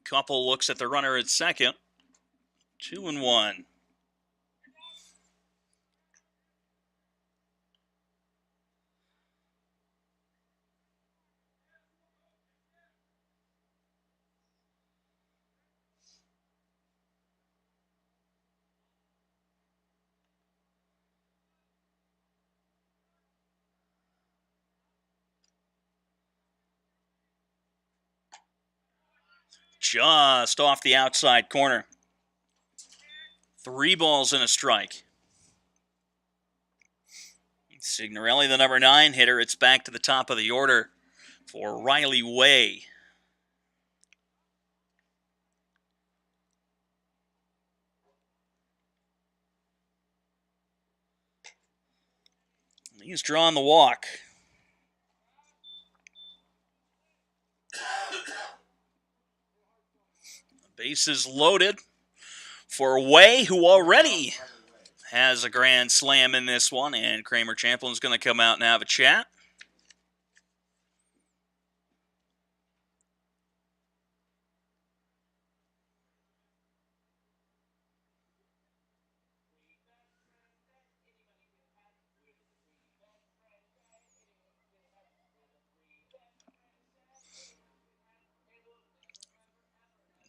Couple looks at the runner at second. 2-1. Just off the outside corner. 3 balls and a strike. Signorelli, the number 9 hitter. It's back to the top of the order for Riley Way. He's drawn the walk. Bases loaded for Way, who already has a grand slam in this one, and Kramer Champlin's going to come out and have a chat.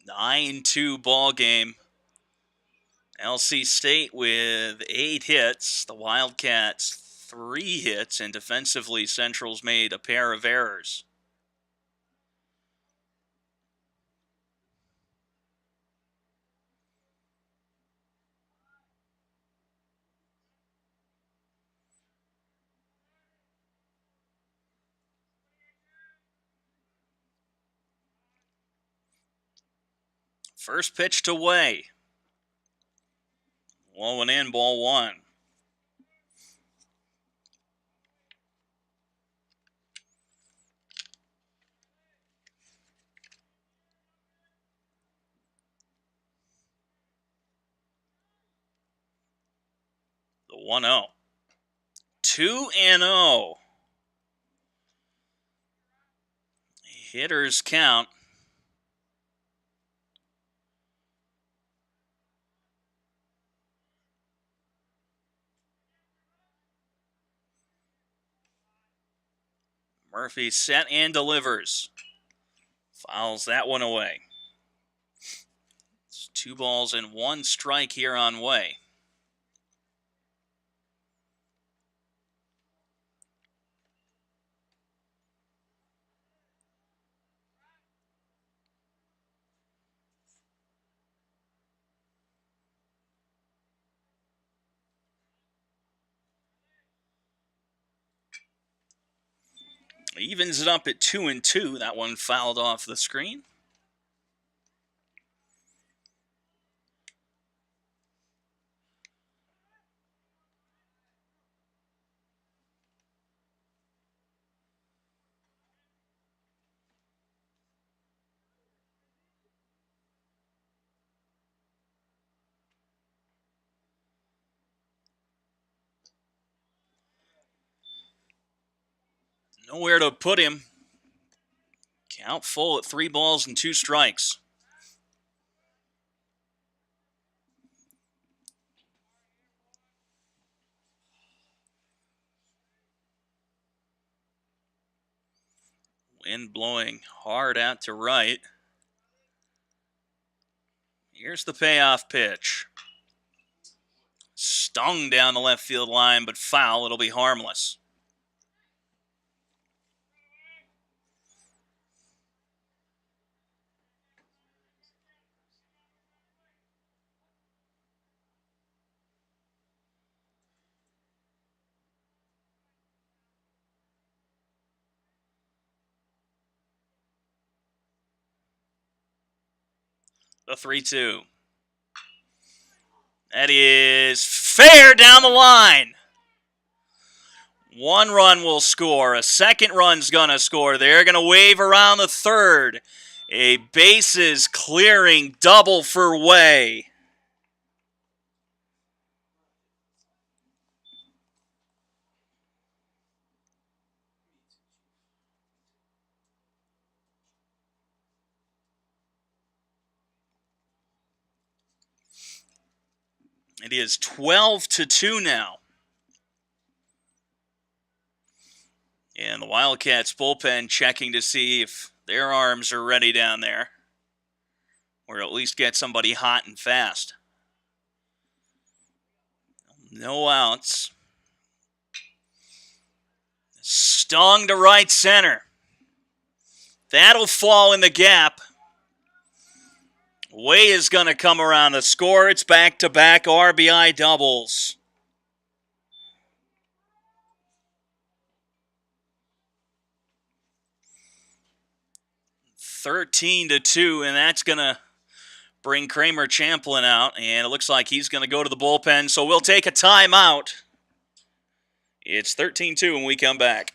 (9-2) ball game. LC State with 8 hits. The Wildcats 3 hits, and defensively, Central's made a pair of errors. First pitch to Way. Low and in, ball 1. The 1-0. 2-0. Hitters count. Murphy set and delivers. Fouls that one away. It's 2 balls and 1 strike here on Way. Evens it up at 2-2. That one fouled off the screen. Nowhere to put him. Count full at 3 balls and 2 strikes. Wind blowing hard out to right. Here's the payoff pitch. Stung down the left field line, but foul. It'll be harmless. The 3-2. That is fair down the line. One run will score. A second run's going to score. They're going to wave around the third. A bases clearing double for Way. It is 12-2 now. And the Wildcats bullpen checking to see if their arms are ready down there. Or at least get somebody hot and fast. No outs. Stung to right center. That'll fall in the gap. Way is going to come around the score. It's back-to-back RBI doubles. 13-2, and that's going to bring Kramer Champlin out, and it looks like he's going to go to the bullpen, so we'll take a timeout. It's 13-2 when we come back.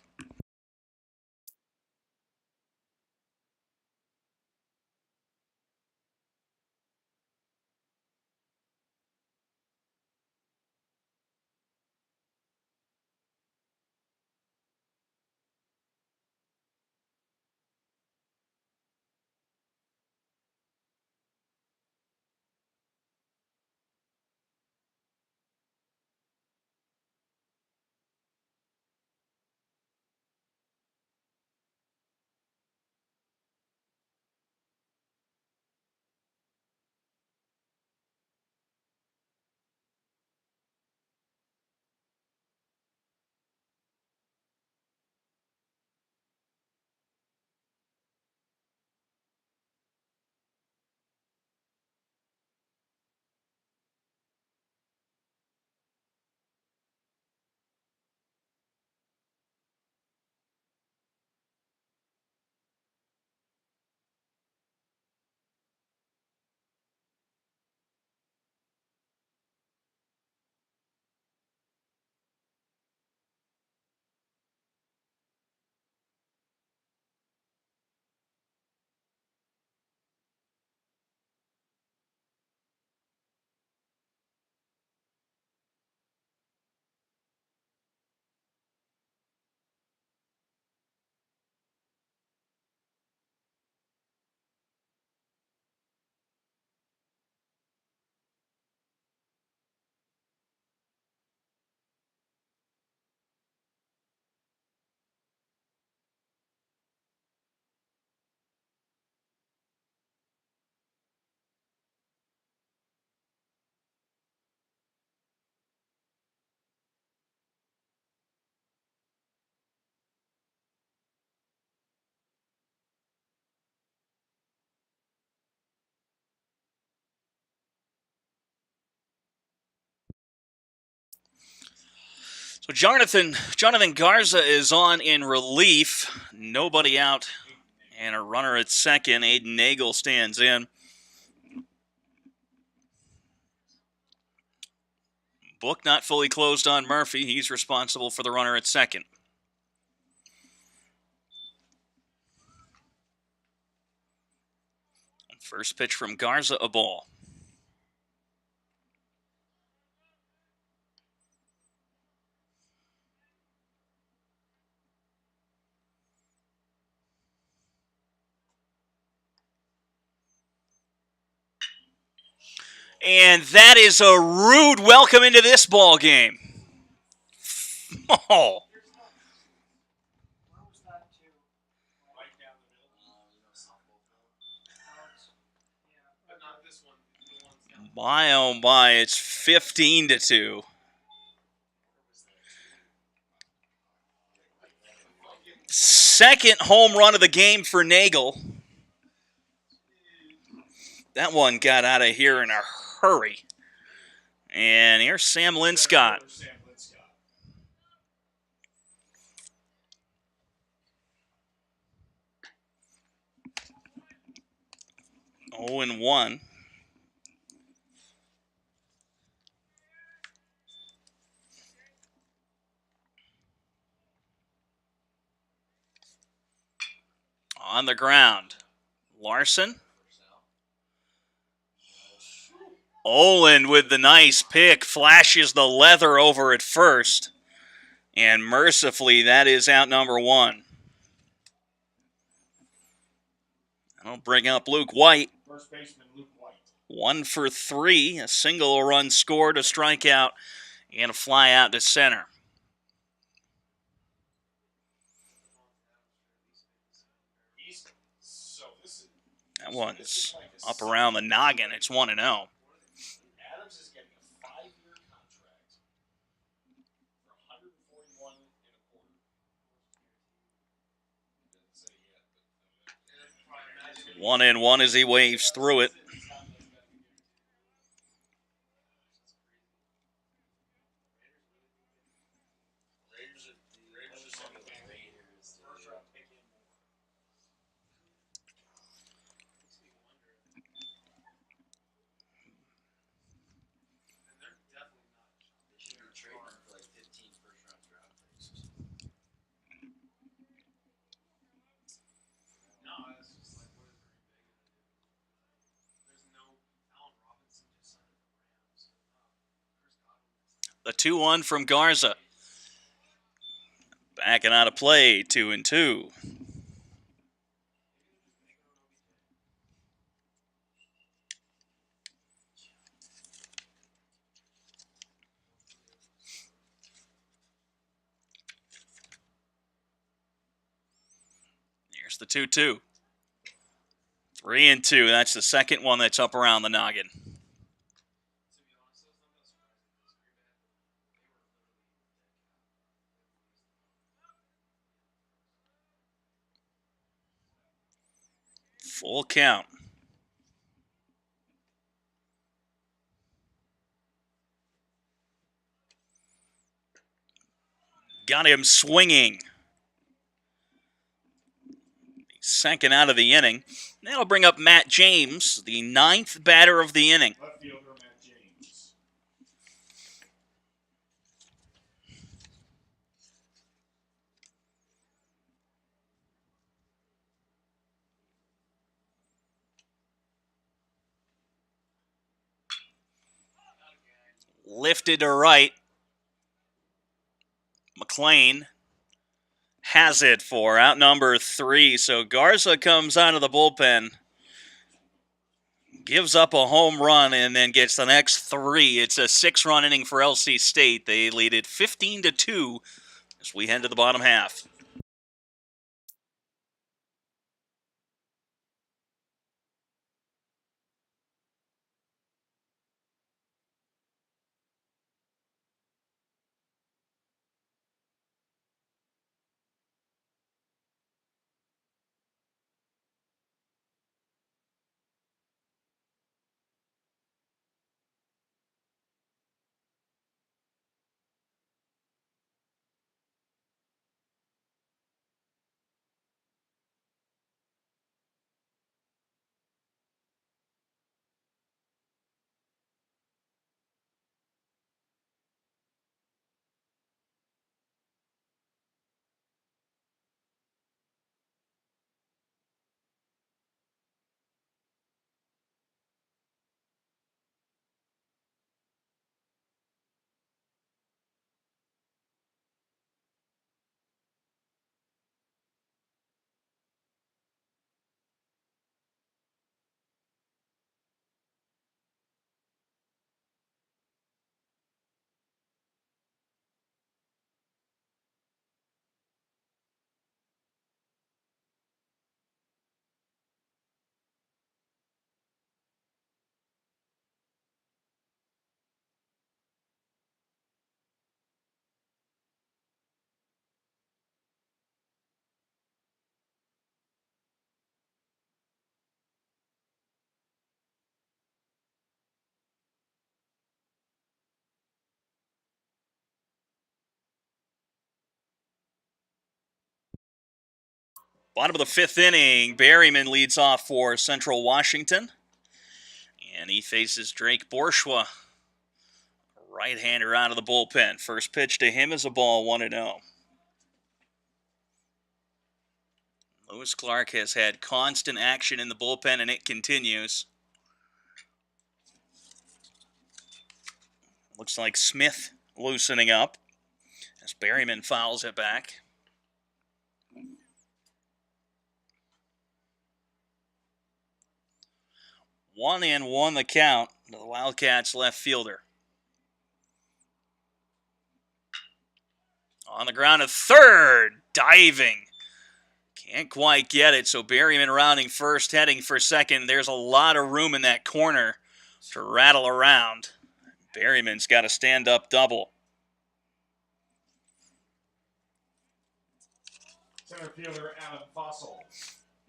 So Jonathan Garza is on in relief. Nobody out. And a runner at second. Aiden Nagel stands in. Book not fully closed on Murphy. He's responsible for the runner at second. First pitch from Garza, a ball. And that is a rude welcome into this ball game. Oh. My oh my, it's 15-2. Second home run of the game for Nagel. That one got out of here in a hurry. And here's Sam Linscott. 0-1. On the ground. Larson. Olin with the nice pick flashes the leather over at first. And mercifully, that is out number one. I'll bring up Luke White. First baseman Luke White. 1 for 3. A single run scored, a strikeout, and a fly out to center. That one's up around the noggin. It's 1-0. Adams is getting a 5-year contract for $141 and a quarter. 1-1 as he waves through it. The 2-1 from Garza. Backing out of play, 2-2. Here's the 2-2. 3-2. That's the second one that's up around the noggin. Full count. Got him swinging. Second out of the inning. That'll bring up Matt James, the 9th batter of the inning. Left fielder Matt James. Lifted to right. McLean has it for out number 3. So Garza comes out of the bullpen, gives up a home run, and then gets the next 3. It's a 6-run inning for LC State. They lead it 15-2 as we head to the bottom half. Bottom of the 5th inning, Berryman leads off for Central Washington. And he faces Drake Bourgeois, right-hander out of the bullpen. First pitch to him is a ball, 1-0. Lewis Clark has had constant action in the bullpen, and it continues. Looks like Smith loosening up as Berryman fouls it back. 1-1 the count to the Wildcats left fielder. On the ground at third, diving. Can't quite get it, so Berryman rounding first, heading for second. There's a lot of room in that corner to rattle around. Berryman's got a stand-up double. Center fielder Adam Fossil.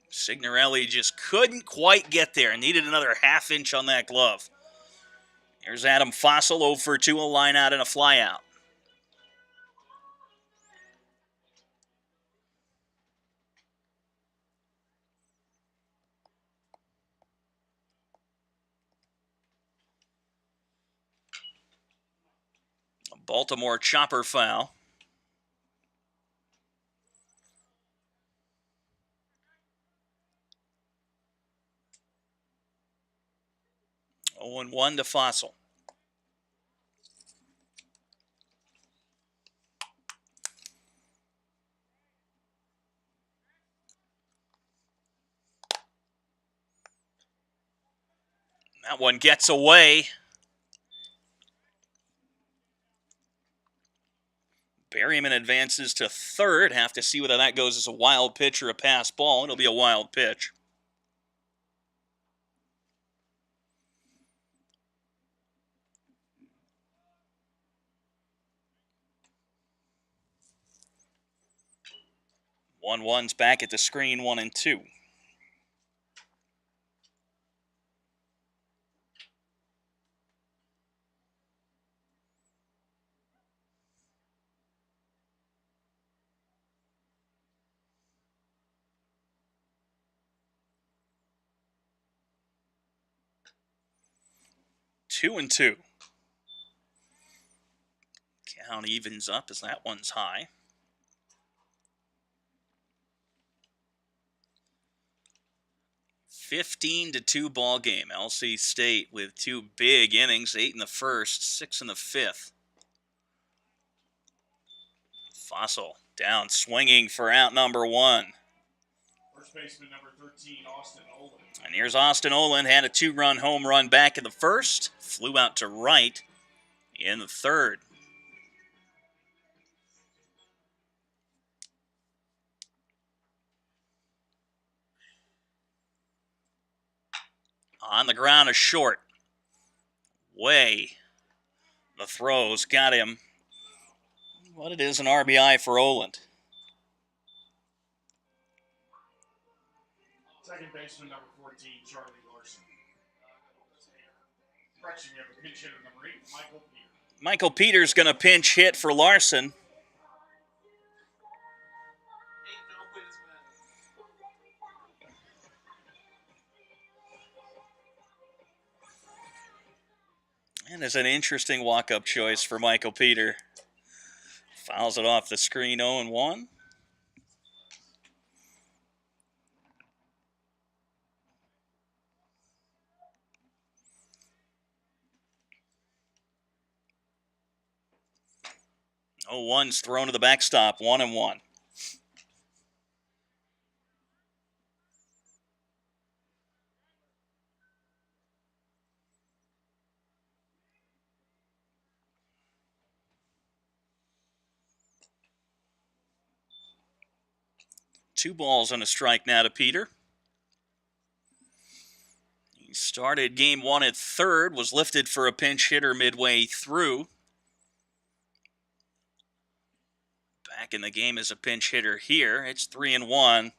Signorelli just couldn't quite get there. Needed another half inch on that glove. Here's Adam Fossil, 0 for 2, a line out and a fly out. A Baltimore chopper foul. Oh, and 1 to Fossil. That one gets away. Berryman advances to third. Have to see whether that goes as a wild pitch or a pass ball. It'll be a wild pitch. One's back at the screen, 1-2. Two and two. Count evens up as that one's high. 15-2 ball game. LC State with 2 big innings, 8 in the first, 6 in the 5th. Fossil down, swinging for out number 1. First baseman number 13, Austin Olin. And here's Austin Olin, had a 2-run home run back in the first, flew out to right in the third. On the ground, a short. Way. The throws got him. But it is an RBI for Oland. Second baseman number 14, Charlie Larson. Correction, we have a pinch hitter number 8, Michael Peters. Michael Peters going to pinch hit for Larson. And it's an interesting walk-up choice for Michael Peter. Fouls it off the screen, 0-1. One's thrown to the backstop, 1-1. Two balls and a strike now to Peter. He started game 1 at third, was lifted for a pinch hitter midway through. Back in the game as a pinch hitter here. It's 3-1.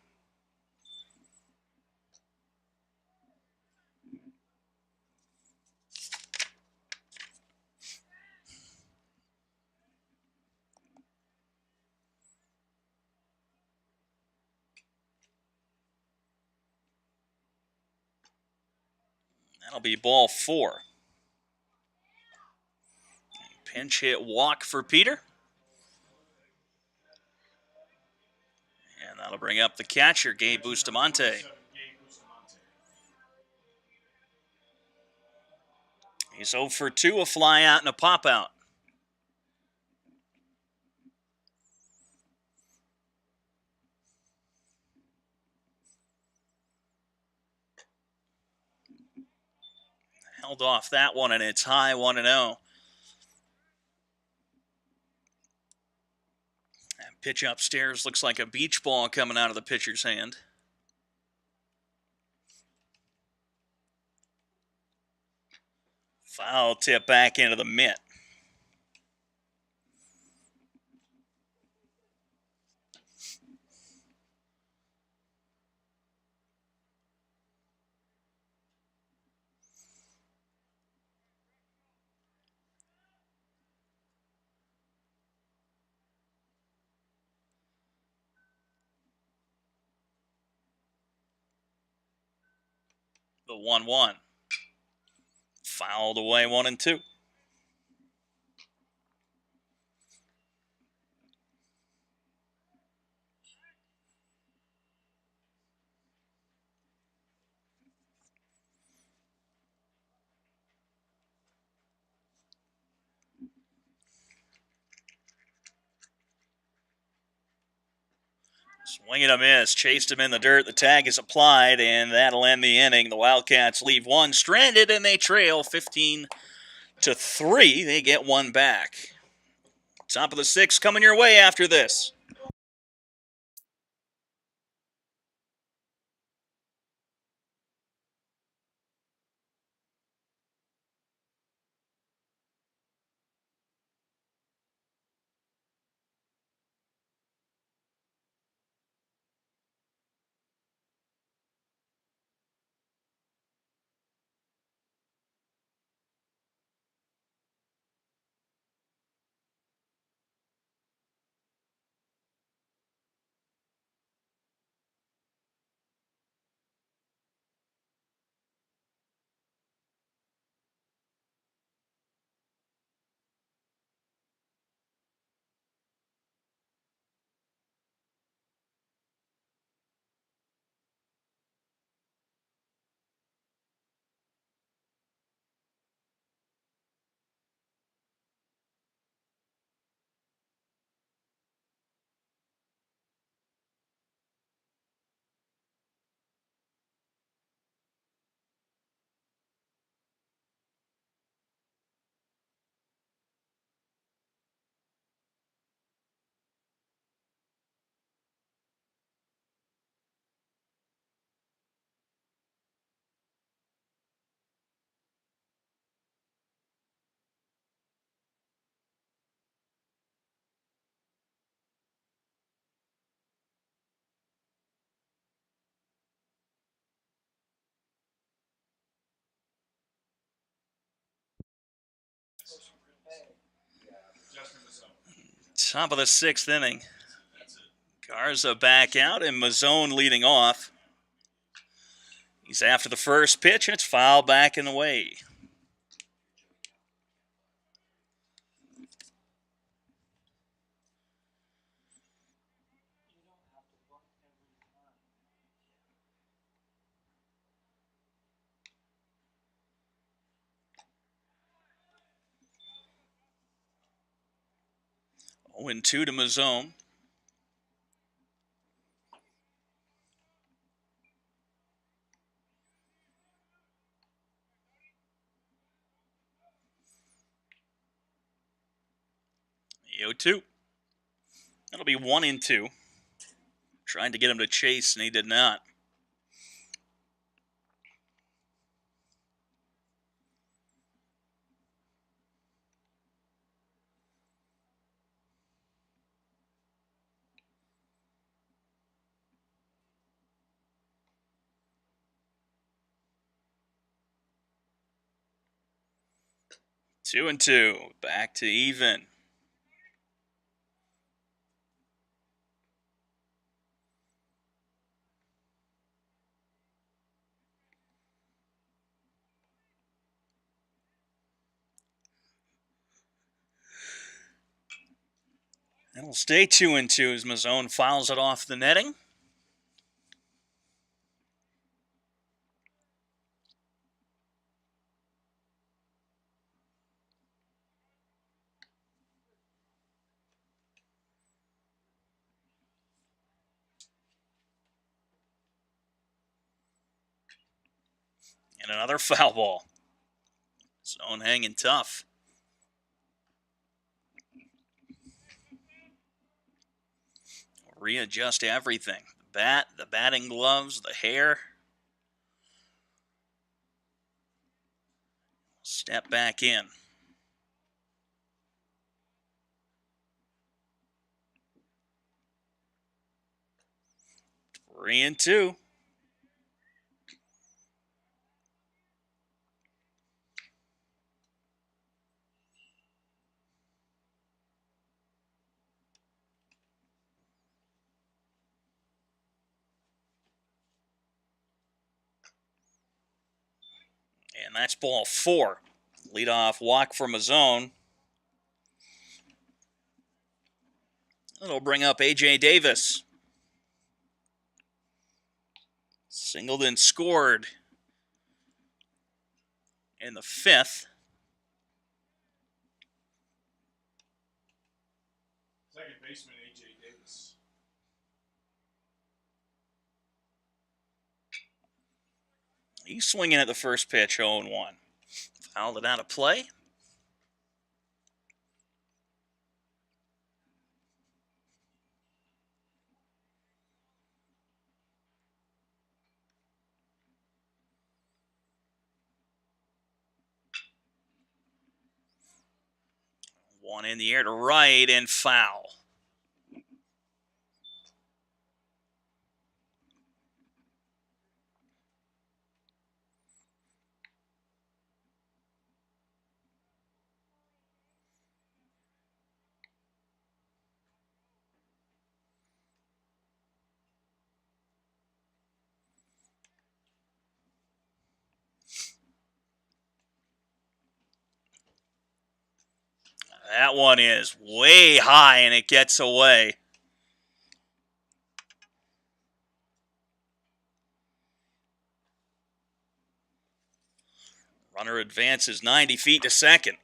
That'll be ball 4. Pinch hit walk for Peter. And that'll bring up the catcher, Gabe Bustamante. He's 0 for 2, a fly out and a pop out. Held off that one, and it's high 1-0. That pitch upstairs looks like a beach ball coming out of the pitcher's hand. Foul tip back into the mitt. The 1-1. Fouled away 1-2. Swing and a miss. Chased him in the dirt. The tag is applied, and that'll end the inning. The Wildcats leave one stranded, and they trail 15-3. They get one back. Top of the 6th coming your way after this. Top of the 6th inning. Garza back out, and Mazzone leading off. He's after the first pitch, and it's fouled back and away. Oh, and 2 to Mazzone. The 0-2. That'll be 1-2. Trying to get him to chase, and he did not. Two and two. Back to even. It'll stay 2-2 as Mazzone fouls it off the netting. And another foul ball. Zone hanging tough. Readjust everything. The bat, the batting gloves, the hair. Step back in. Three and two. And that's ball 4. Leadoff walk for Mazzone. It'll bring up A.J. Davis. Singled and scored in the 5th. Second baseman A.J. Davis. He's swinging at the first pitch, 0-1. Fouled it out of play. One in the air to right and foul. That one is way high and it gets away. Runner advances 90 feet to second.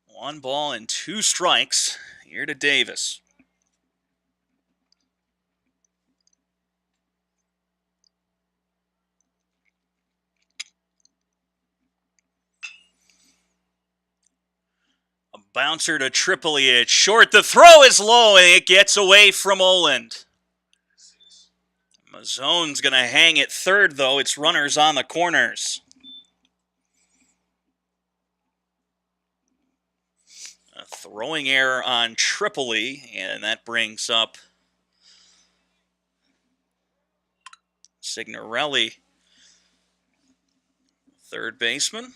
One ball and 2 strikes here to Davis. A bouncer to Tripoli. It's short. The throw is low and it gets away from Oland. Mazzone's going to hang at third, though. It's runners on the corners. A throwing error on Tripoli, and that brings up Signorelli, third baseman.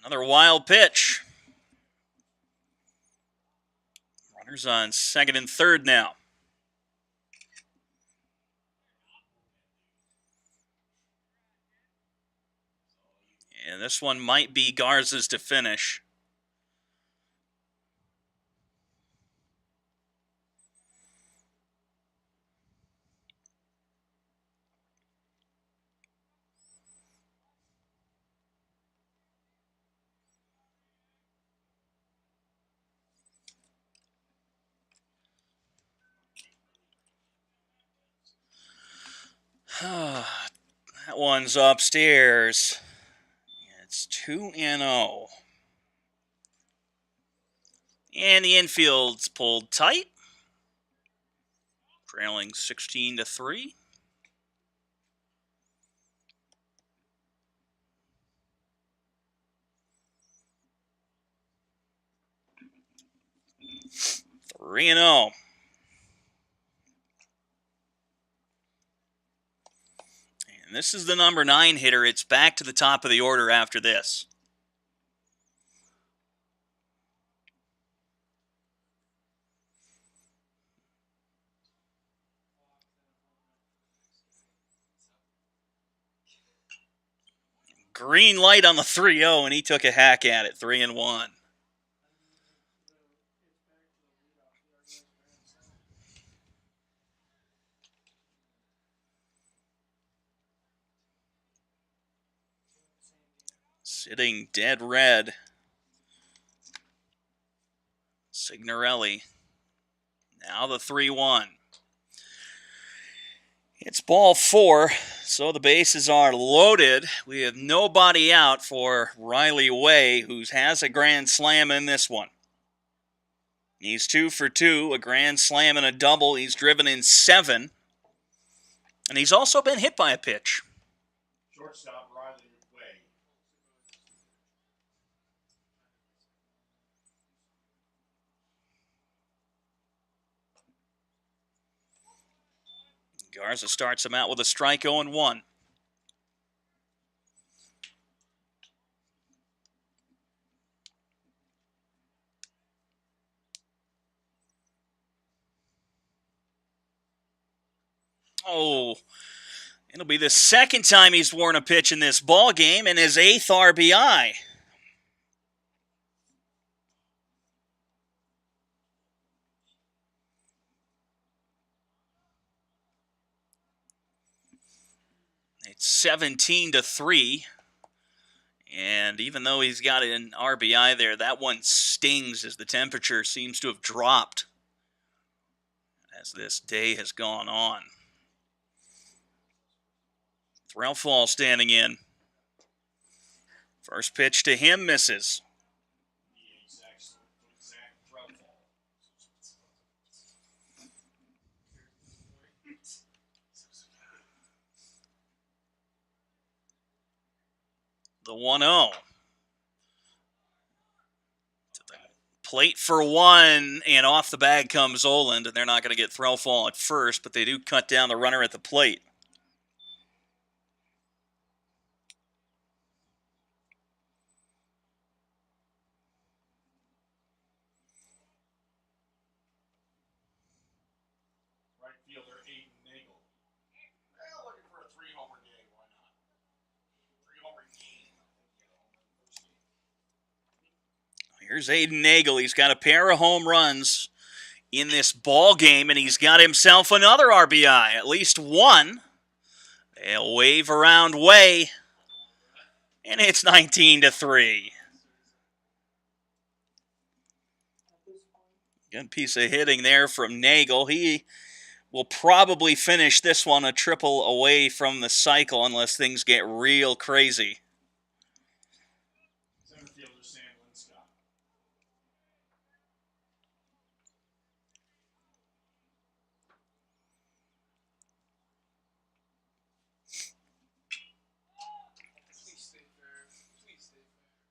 Another wild pitch. Runners on second and third now. And this one might be Garza's to finish. That one's upstairs. It's 2-0. And the infield's pulled tight. Trailing 16-3. 3-0. And this is the number 9 hitter. It's back to the top of the order after this. Green light on the 3-0, and he took a hack at it, 3-1. Sitting dead red. Signorelli. Now the 3-1. It's ball 4, so the bases are loaded. We have nobody out for Riley Way, who has a grand slam in this one. He's 2 for 2, a grand slam and a double. He's driven in 7. And he's also been hit by a pitch. Shortstop Riley Way. Garza starts him out with a strike 0-1. Oh, it'll be the second time he's worn a pitch in this ball game and his 8th RBI. It's 17-3. And even though he's got an RBI there, that one stings as the temperature seems to have dropped as this day has gone on. Threlfall standing in. First pitch to him misses. The 1-0. To the plate for 1, and off the bag comes Oland, and they're not going to get Threlfall at first, but they do cut down the runner at the plate. Right fielder Aiden Nagel. Looking for a 3-homer game. Why not? 3-homer game. Here's Aiden Nagel. He's got a pair of home runs in this ball game, and he's got himself another RBI, at least one. They'll wave around Way, and it's 19-3. Good piece of hitting there from Nagel. He will probably finish this one a triple away from the cycle unless things get real crazy. Center fielder Sam Linscott.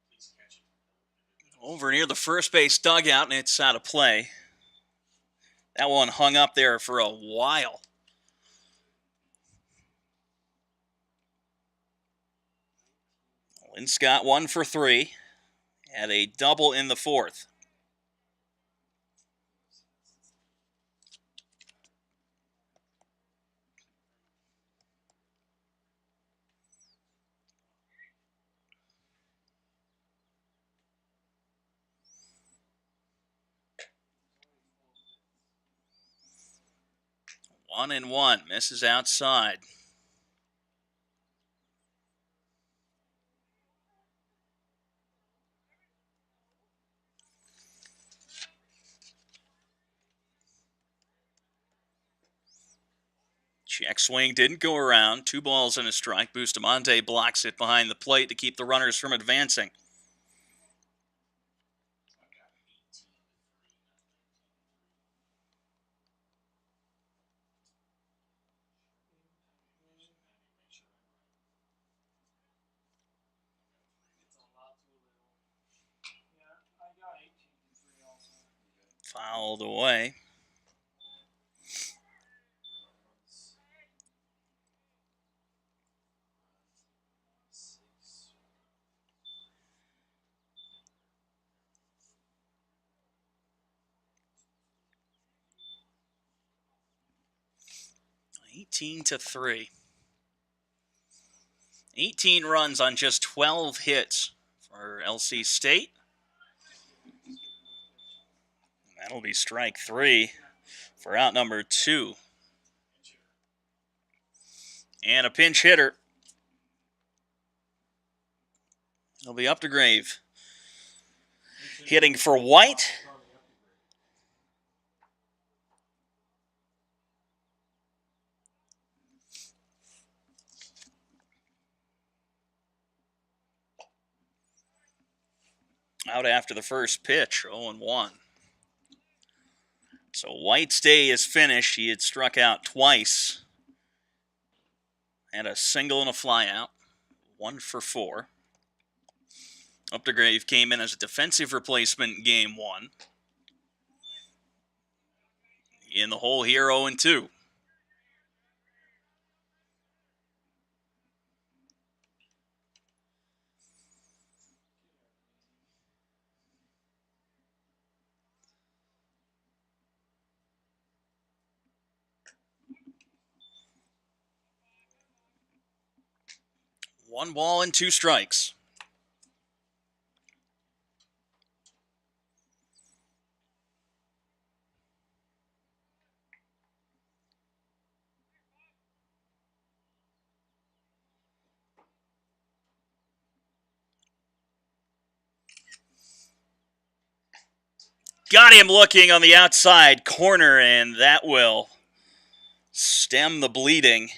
Please catch it. Over near the first base dugout, and it's out of play. That one hung up there for a while. Linscott 1 for 3. Had a double in the 4th. One and one, misses outside. Check swing didn't go around. 2 balls and a strike. Bustamante blocks it behind the plate to keep the runners from advancing. Fouled away. (18-3). 18 runs on just 12 hits for LC State. That'll be strike 3 for out number 2. And a pinch hitter. It'll be Updegrave hitting for White. Out after the first pitch, 0-1. So White's day is finished. He had struck out twice. And a single and a flyout. 1 for 4. Updegrave came in as a defensive replacement in game 1. In the hole here, 0-2. One ball and 2 strikes. Got him looking on the outside corner, and that will stem the bleeding.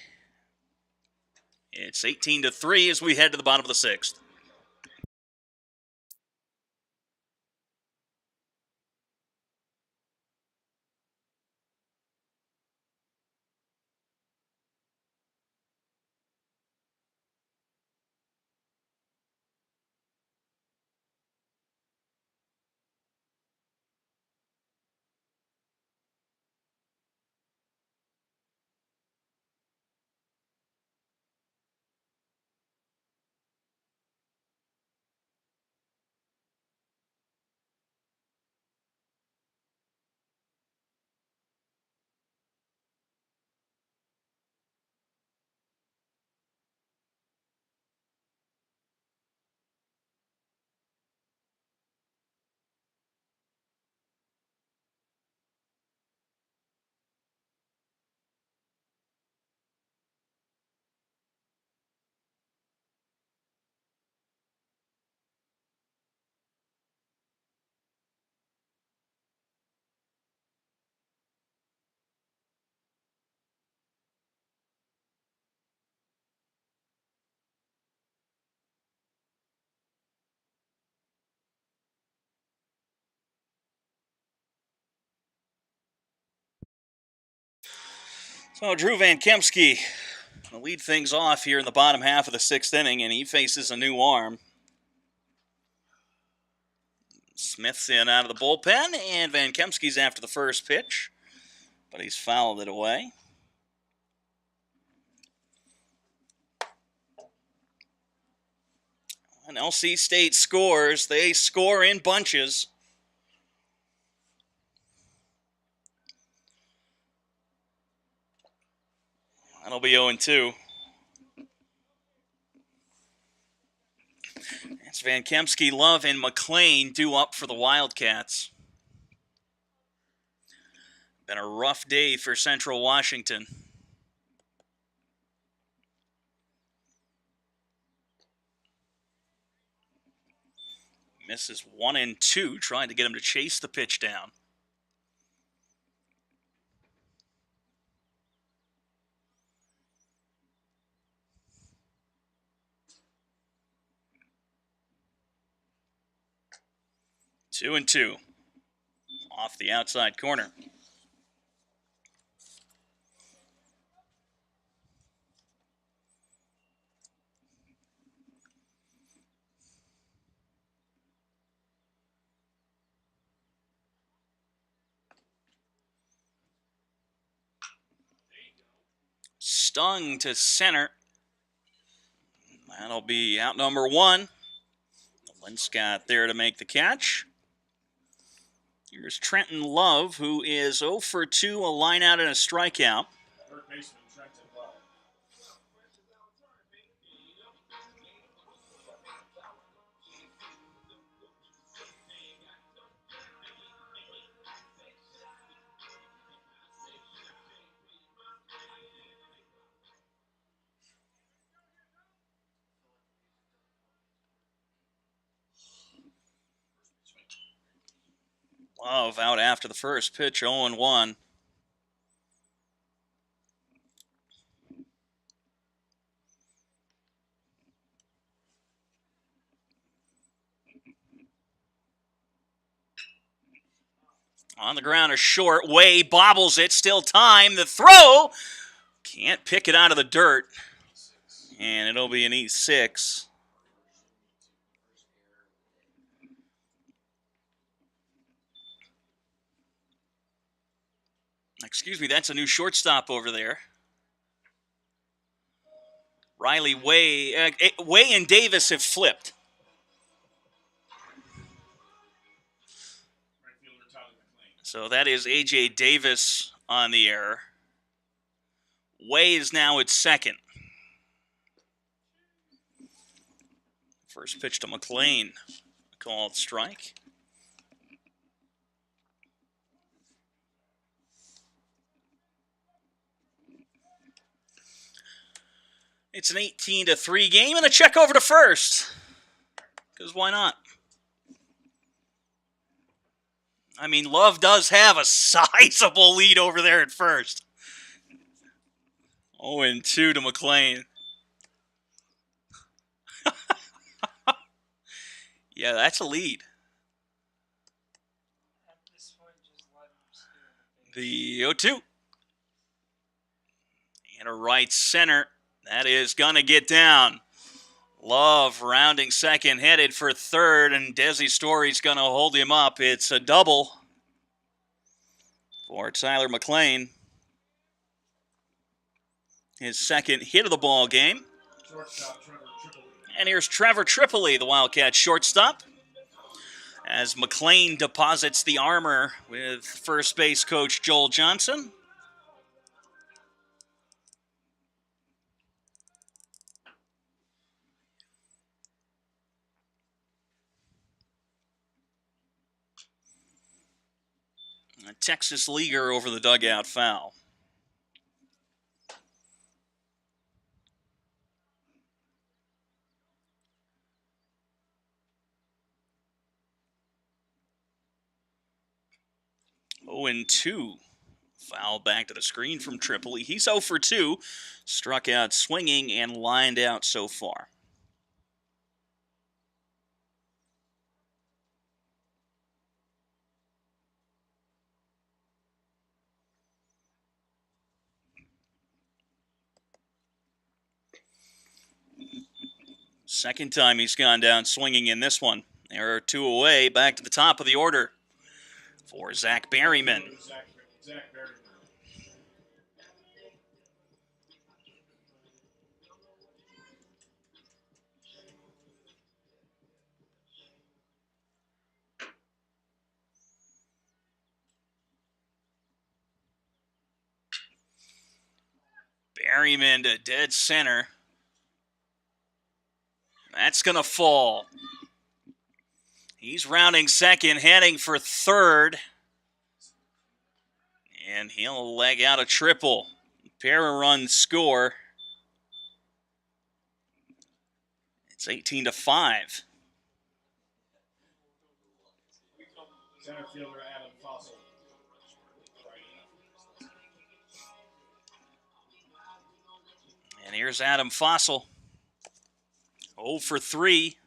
It's 18-3 as we head to the bottom of the 6th. So Drew Van Kempski will lead things off here in the bottom half of the 6th inning, and he faces a new arm. Smith's in out of the bullpen, and Van Kempski's after the first pitch, but he's fouled it away. And LC State scores. They score in bunches. That'll be 0-2. It's Van Kempski, Love, and McLean due up for the Wildcats. Been a rough day for Central Washington. Misses 1 and 2, trying to get him to chase the pitch down. Two and 2. Off the outside corner. stung to center. That'll be out number 1. Linscott there to make the catch. Here's Trenton Love, who is 0 for 2, a line out and a strikeout. Third baseman Trenton Love. Love out after the first pitch, 0-1. On the ground, a short. Way bobbles it. Still time. The throw. Can't pick it out of the dirt. And it'll be an E6. Excuse me, that's a new shortstop over there. Riley Way. Way and Davis have flipped. So that is A.J. Davis on the error. Way is now at second. First pitch to McLean. Called strike. It's an 18-3 game and a check over to first. Because why not? I mean, Love does have a sizable lead over there at first. 0-2 to McLean. Yeah, that's a lead. The 0-2. And a right center. That is going to get down. Love rounding second, headed for third, and Desi Story's going to hold him up. It's a double for Tyler McLean. His second hit of the ball game. And here's Trevor Tripoli, the Wildcat shortstop, as McLean deposits the armor with first base coach Joel Johnson. A Texas leaguer over the dugout foul. Oh, and 2. Foul back to the screen from Tripoli. He's 0 for 2. Struck out swinging and lined out so far. Second time he's gone down swinging in this one. There are 2 away. Back to the top of the order for Zach Berryman. Zach Berryman. Berryman to dead center. That's going to fall. He's rounding second, heading for third. And he'll leg out a triple. Pair of runs score. It's 18-5. Center fielder Adam Fossil. And here's Adam Fossil. 0 for 3.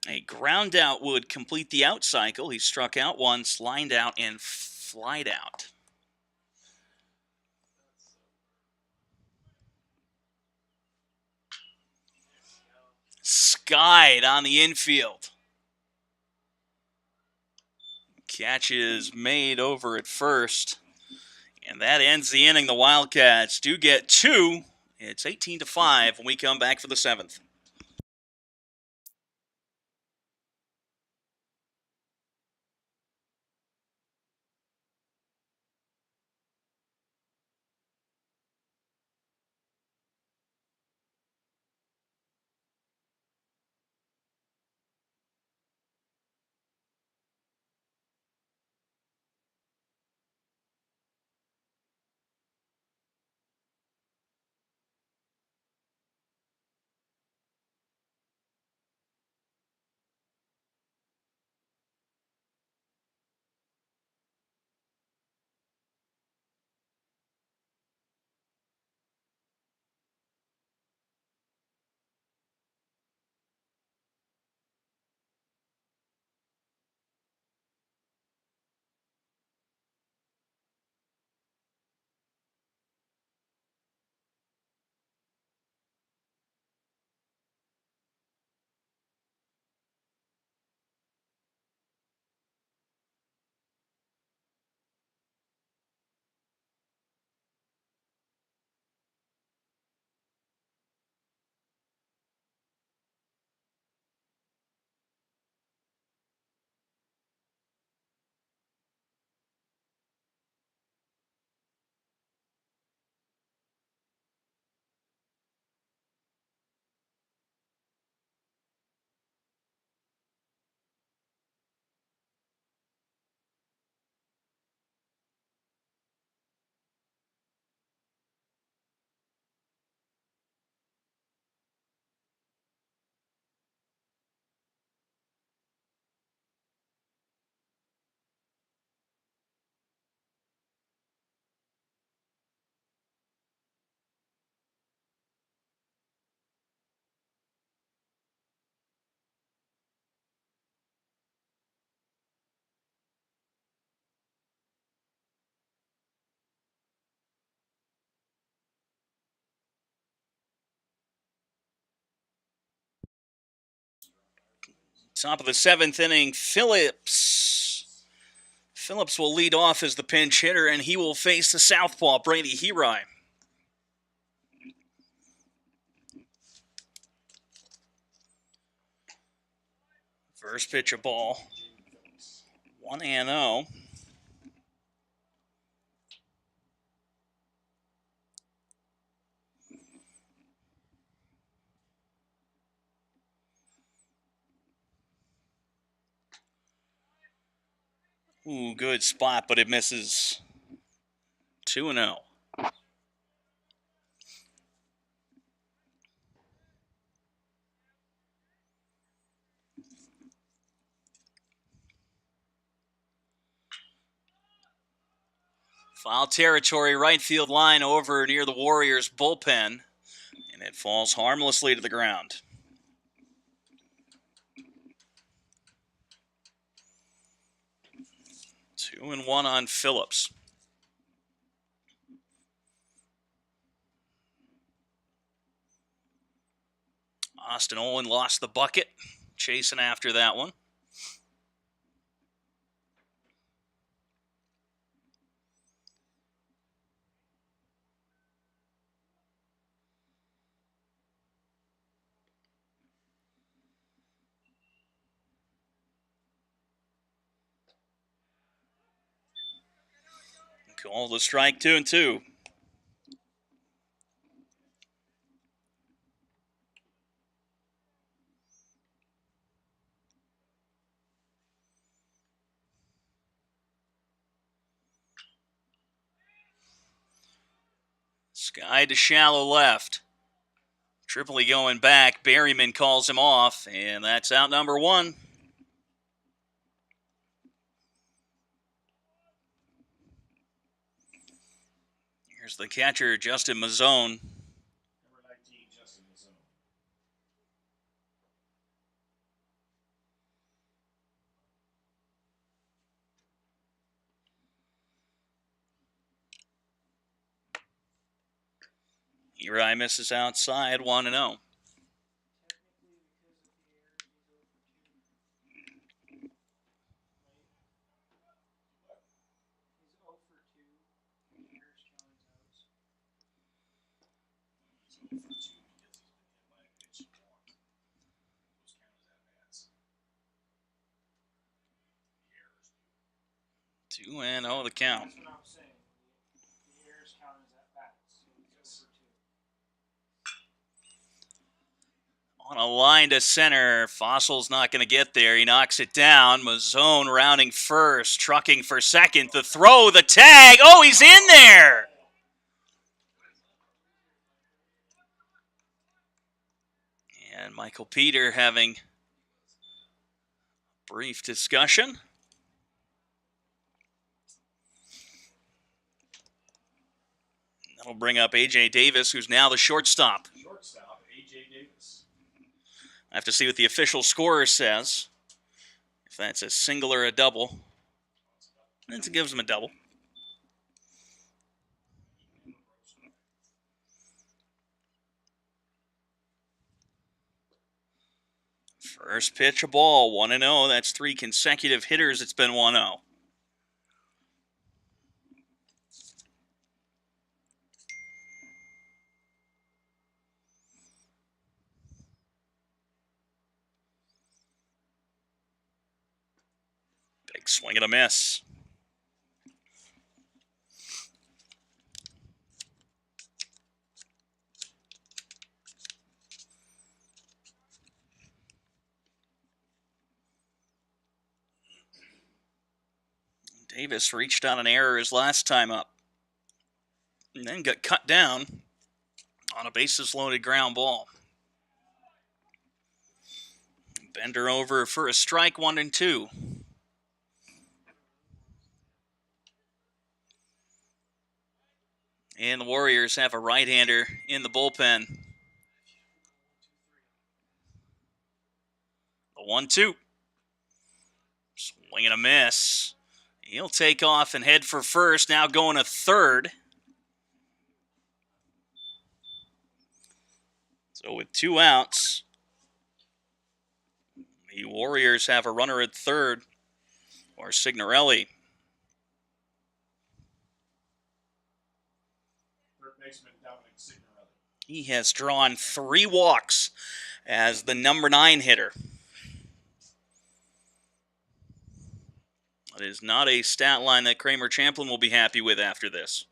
A ground out would complete the out cycle. He struck out once, lined out, and flied out. Skied on the infield. Catch is made over at first. And that ends the inning. The Wildcats do get 2. It's 18-5 when we come back for the 7th. Top of the 7th inning, Phillips. Phillips will lead off as the pinch hitter, and he will face the southpaw, Brady Herai. First pitch, a ball. 1-0. Ooh, good spot, but it misses. 2-0. Foul territory, right field line over near the Warriors' bullpen, and it falls harmlessly to the ground. 2-1 on Phillips. Austin Olin lost the bucket, chasing after that one. Call the strike, 2-2. Sky to shallow left. Tripoli going back. Berryman calls him off, and that's out number 1. Here's the catcher, Justin Mazzone. Number 19, Justin Mazzone. Eri misses outside, 1-0. Two and oh the count. That's what I'm saying. The errors count as at bats. So On a line to center, Fossil's not going to get there. He knocks it down. Mazzone rounding first, trucking for second. The throw, the tag. Oh, he's in there. And Michael Peter having a brief discussion. That'll bring up A.J. Davis, who's now the shortstop. Shortstop, A.J. Davis. I have to see what the official scorer says. If that's a single or a double. It gives him a double. First pitch, a ball, 1-0. That's 3 consecutive hitters. It's been 1-0. Big swing and a miss. Davis reached on an error his last time up. And then got cut down on a bases-loaded ground ball. Bender over for a strike, 1-2. And the Warriors have a right-hander in the bullpen. The 1-2. Swing and a miss. He'll take off and head for first, now going to third. So with 2 outs, the Warriors have a runner at third, or Signorelli. Third baseman Dominic Signorelli. He has drawn 3 walks as the number 9 hitter. That is not a stat line that Kramer Champlin will be happy with after this.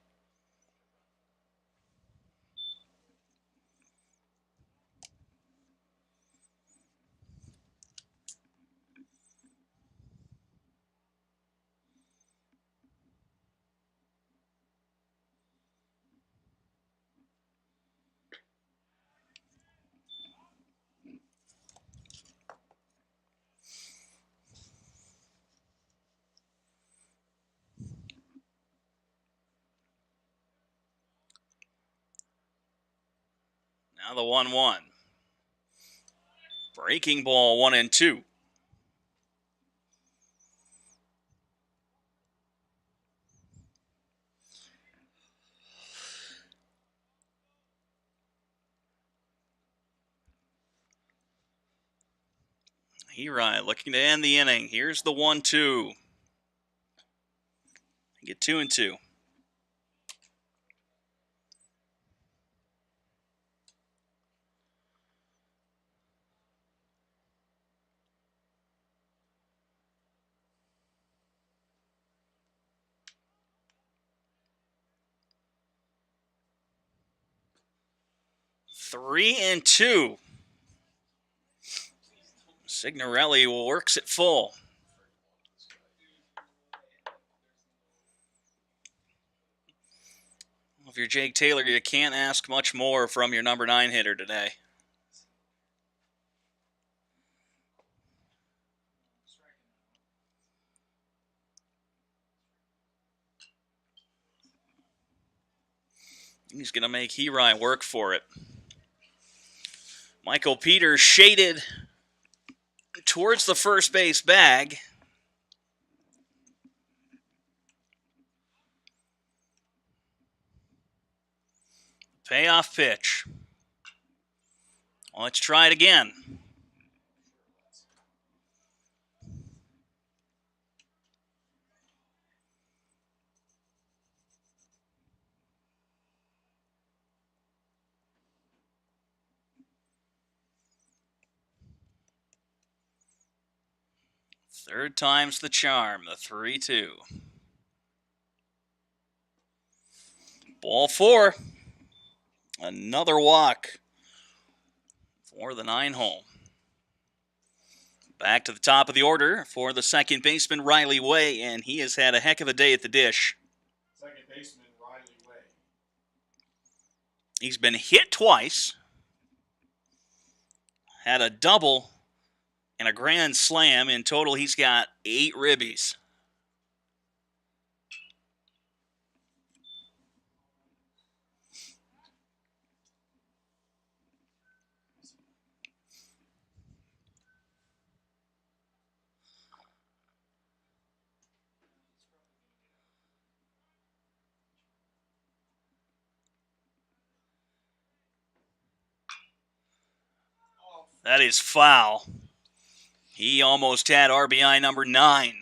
Now the 1-1. Breaking ball, 1-2. Hirai looking to end the inning. Here's the 1-2. Get 2-2. Three and two. Signorelli works it full. If you're Jake Taylor, you can't ask much more from your number 9 hitter today. He's going to make Hirai work for it. Michael Peters shaded towards the first base bag. Payoff pitch. Let's try it again. Third time's the charm, the 3-2. Ball 4. Another walk for the 9 hole. Back to the top of the order for the second baseman, Riley Way, and he has had a heck of a day at the dish. Second baseman, Riley Way. He's been hit twice, had a double and a grand slam. In total, he's got 8 ribbies. That is foul. He almost had RBI number 9.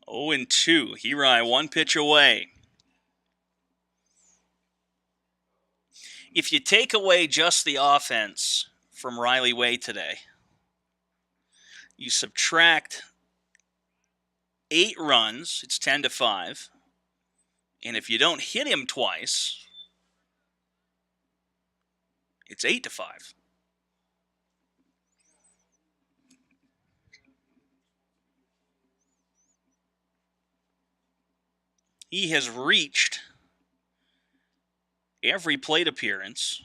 0-2. Hirai 1 pitch away. If you take away just the offense from Riley Way today, you subtract 8 runs, it's 10-5. And if you don't hit him twice, it's 8-5. He has reached every plate appearance.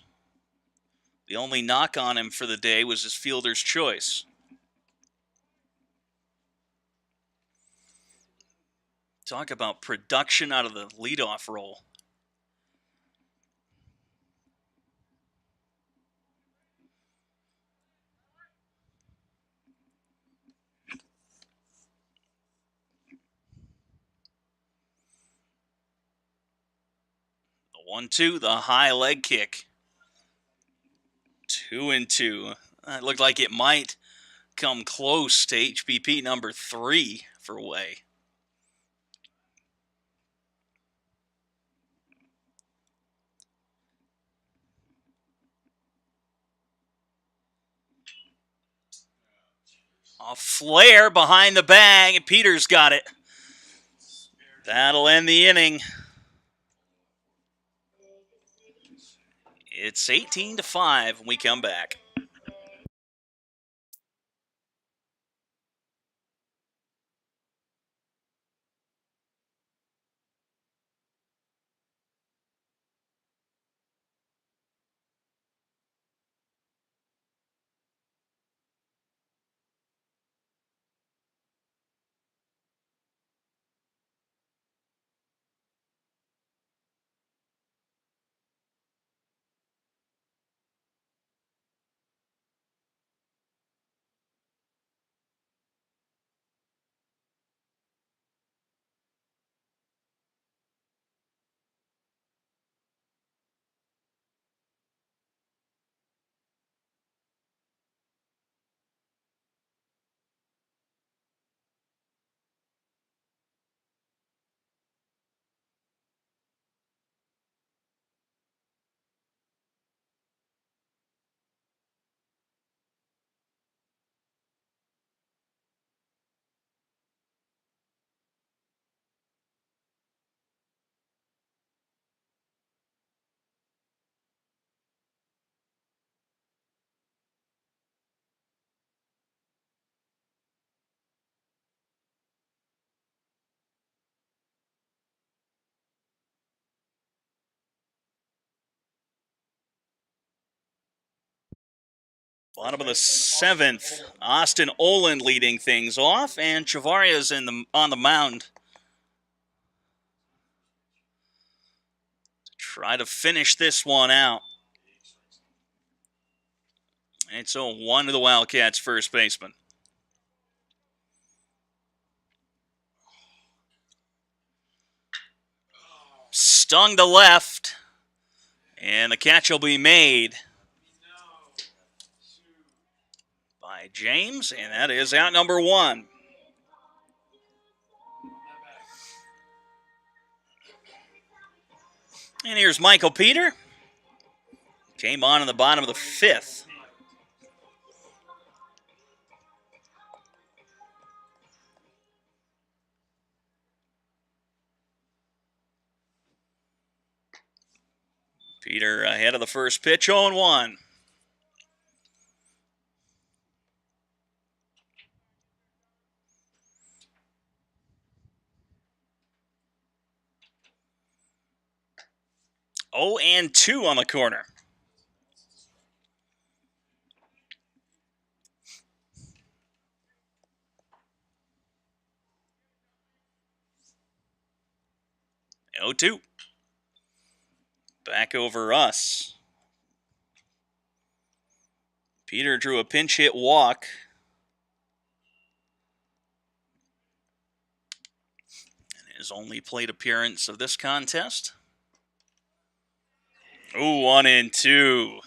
The only knock on him for the day was his fielder's choice. Talk about production out of the leadoff role. The 1-2, the high leg kick. 2-2. It looked like it might come close to HBP number 3 for Way. A flare behind the bag, and Peters got it. That'll end the inning. It's 18-5 when we come back. Bottom of the 7th, Austin Oland leading things off, and Chavaria's on the mound. Try to finish this one out. It's 0-1 to the Wildcats' first baseman. Stung to left, and the catch will be made by James, and that is out number 1. And here's Michael Peter. Came on in the bottom of the 5th. Peter ahead of the first pitch, 0-1. Oh, and 2 on the corner. Oh, 2. Back over us. Peter drew a pinch hit walk. And his only plate appearance of this contest. Ooh, 1-2.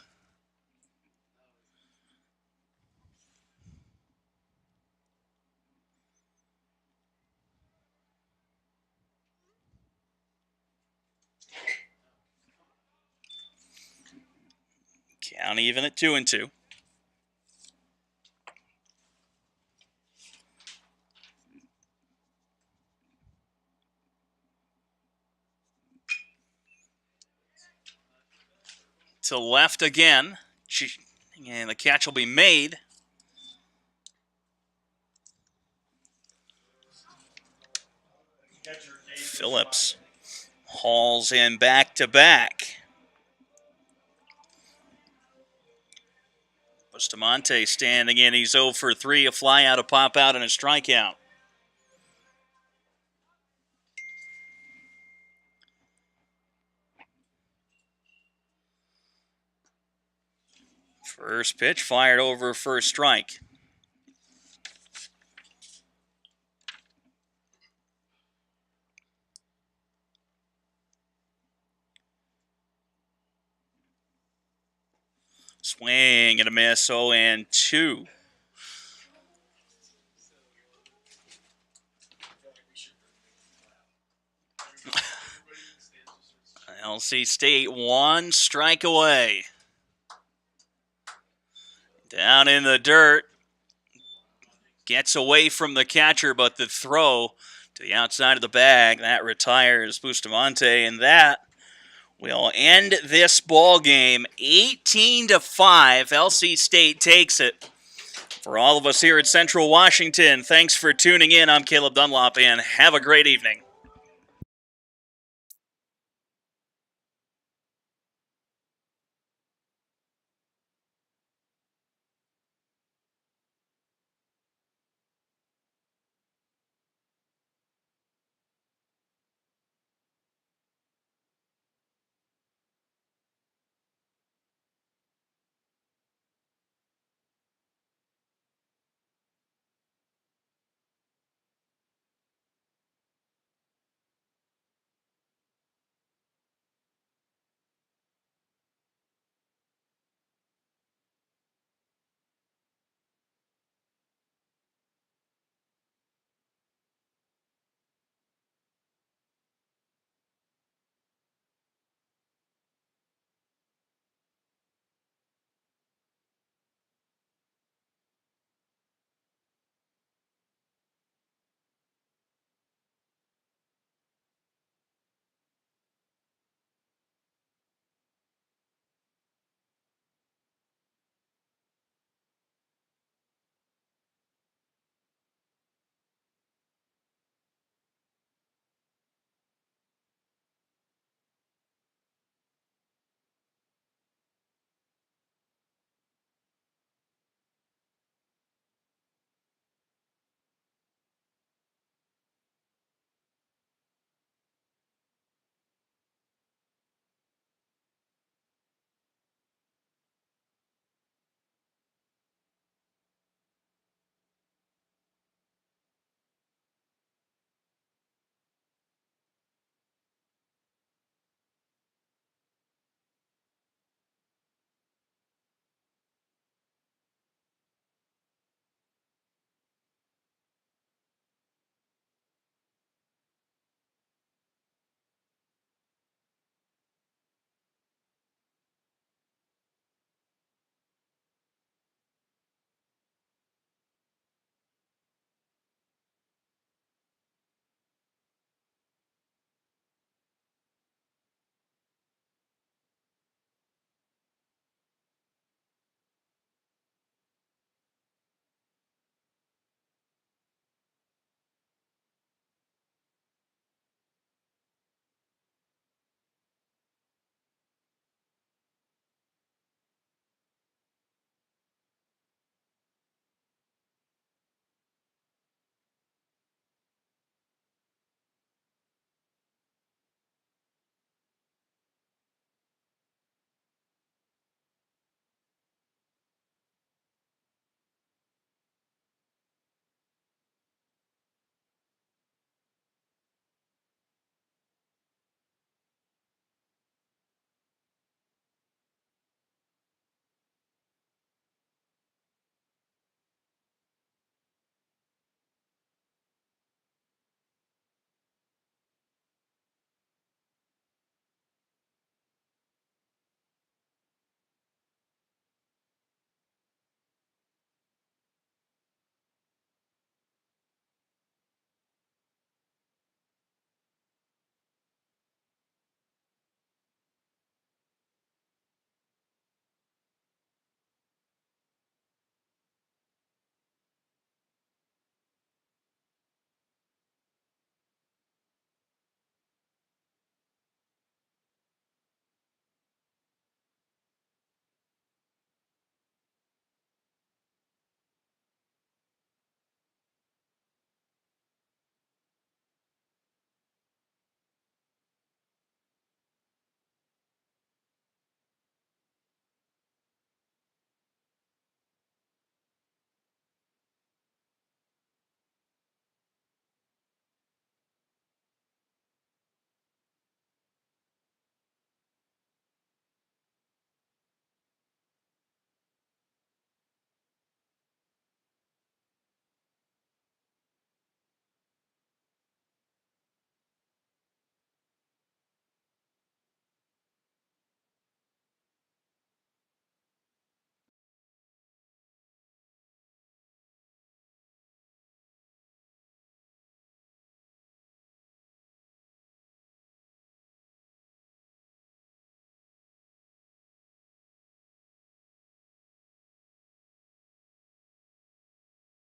Count even at 2-2. To left again. And the catch will be made. Phillips hauls in back-to-back. Bustamante standing in. He's 0 for 3. A fly out, a pop out, and a strikeout. First pitch fired over first strike. Swing and a miss, 0-2. LC State 1 strike away. Down in the dirt. Gets away from the catcher, but the throw to the outside of the bag, that retires Bustamante, and that will end this ball game 18-5. LC State takes it. For all of us here at Central Washington, thanks for tuning in. I'm Caleb Dunlop, and have a great evening.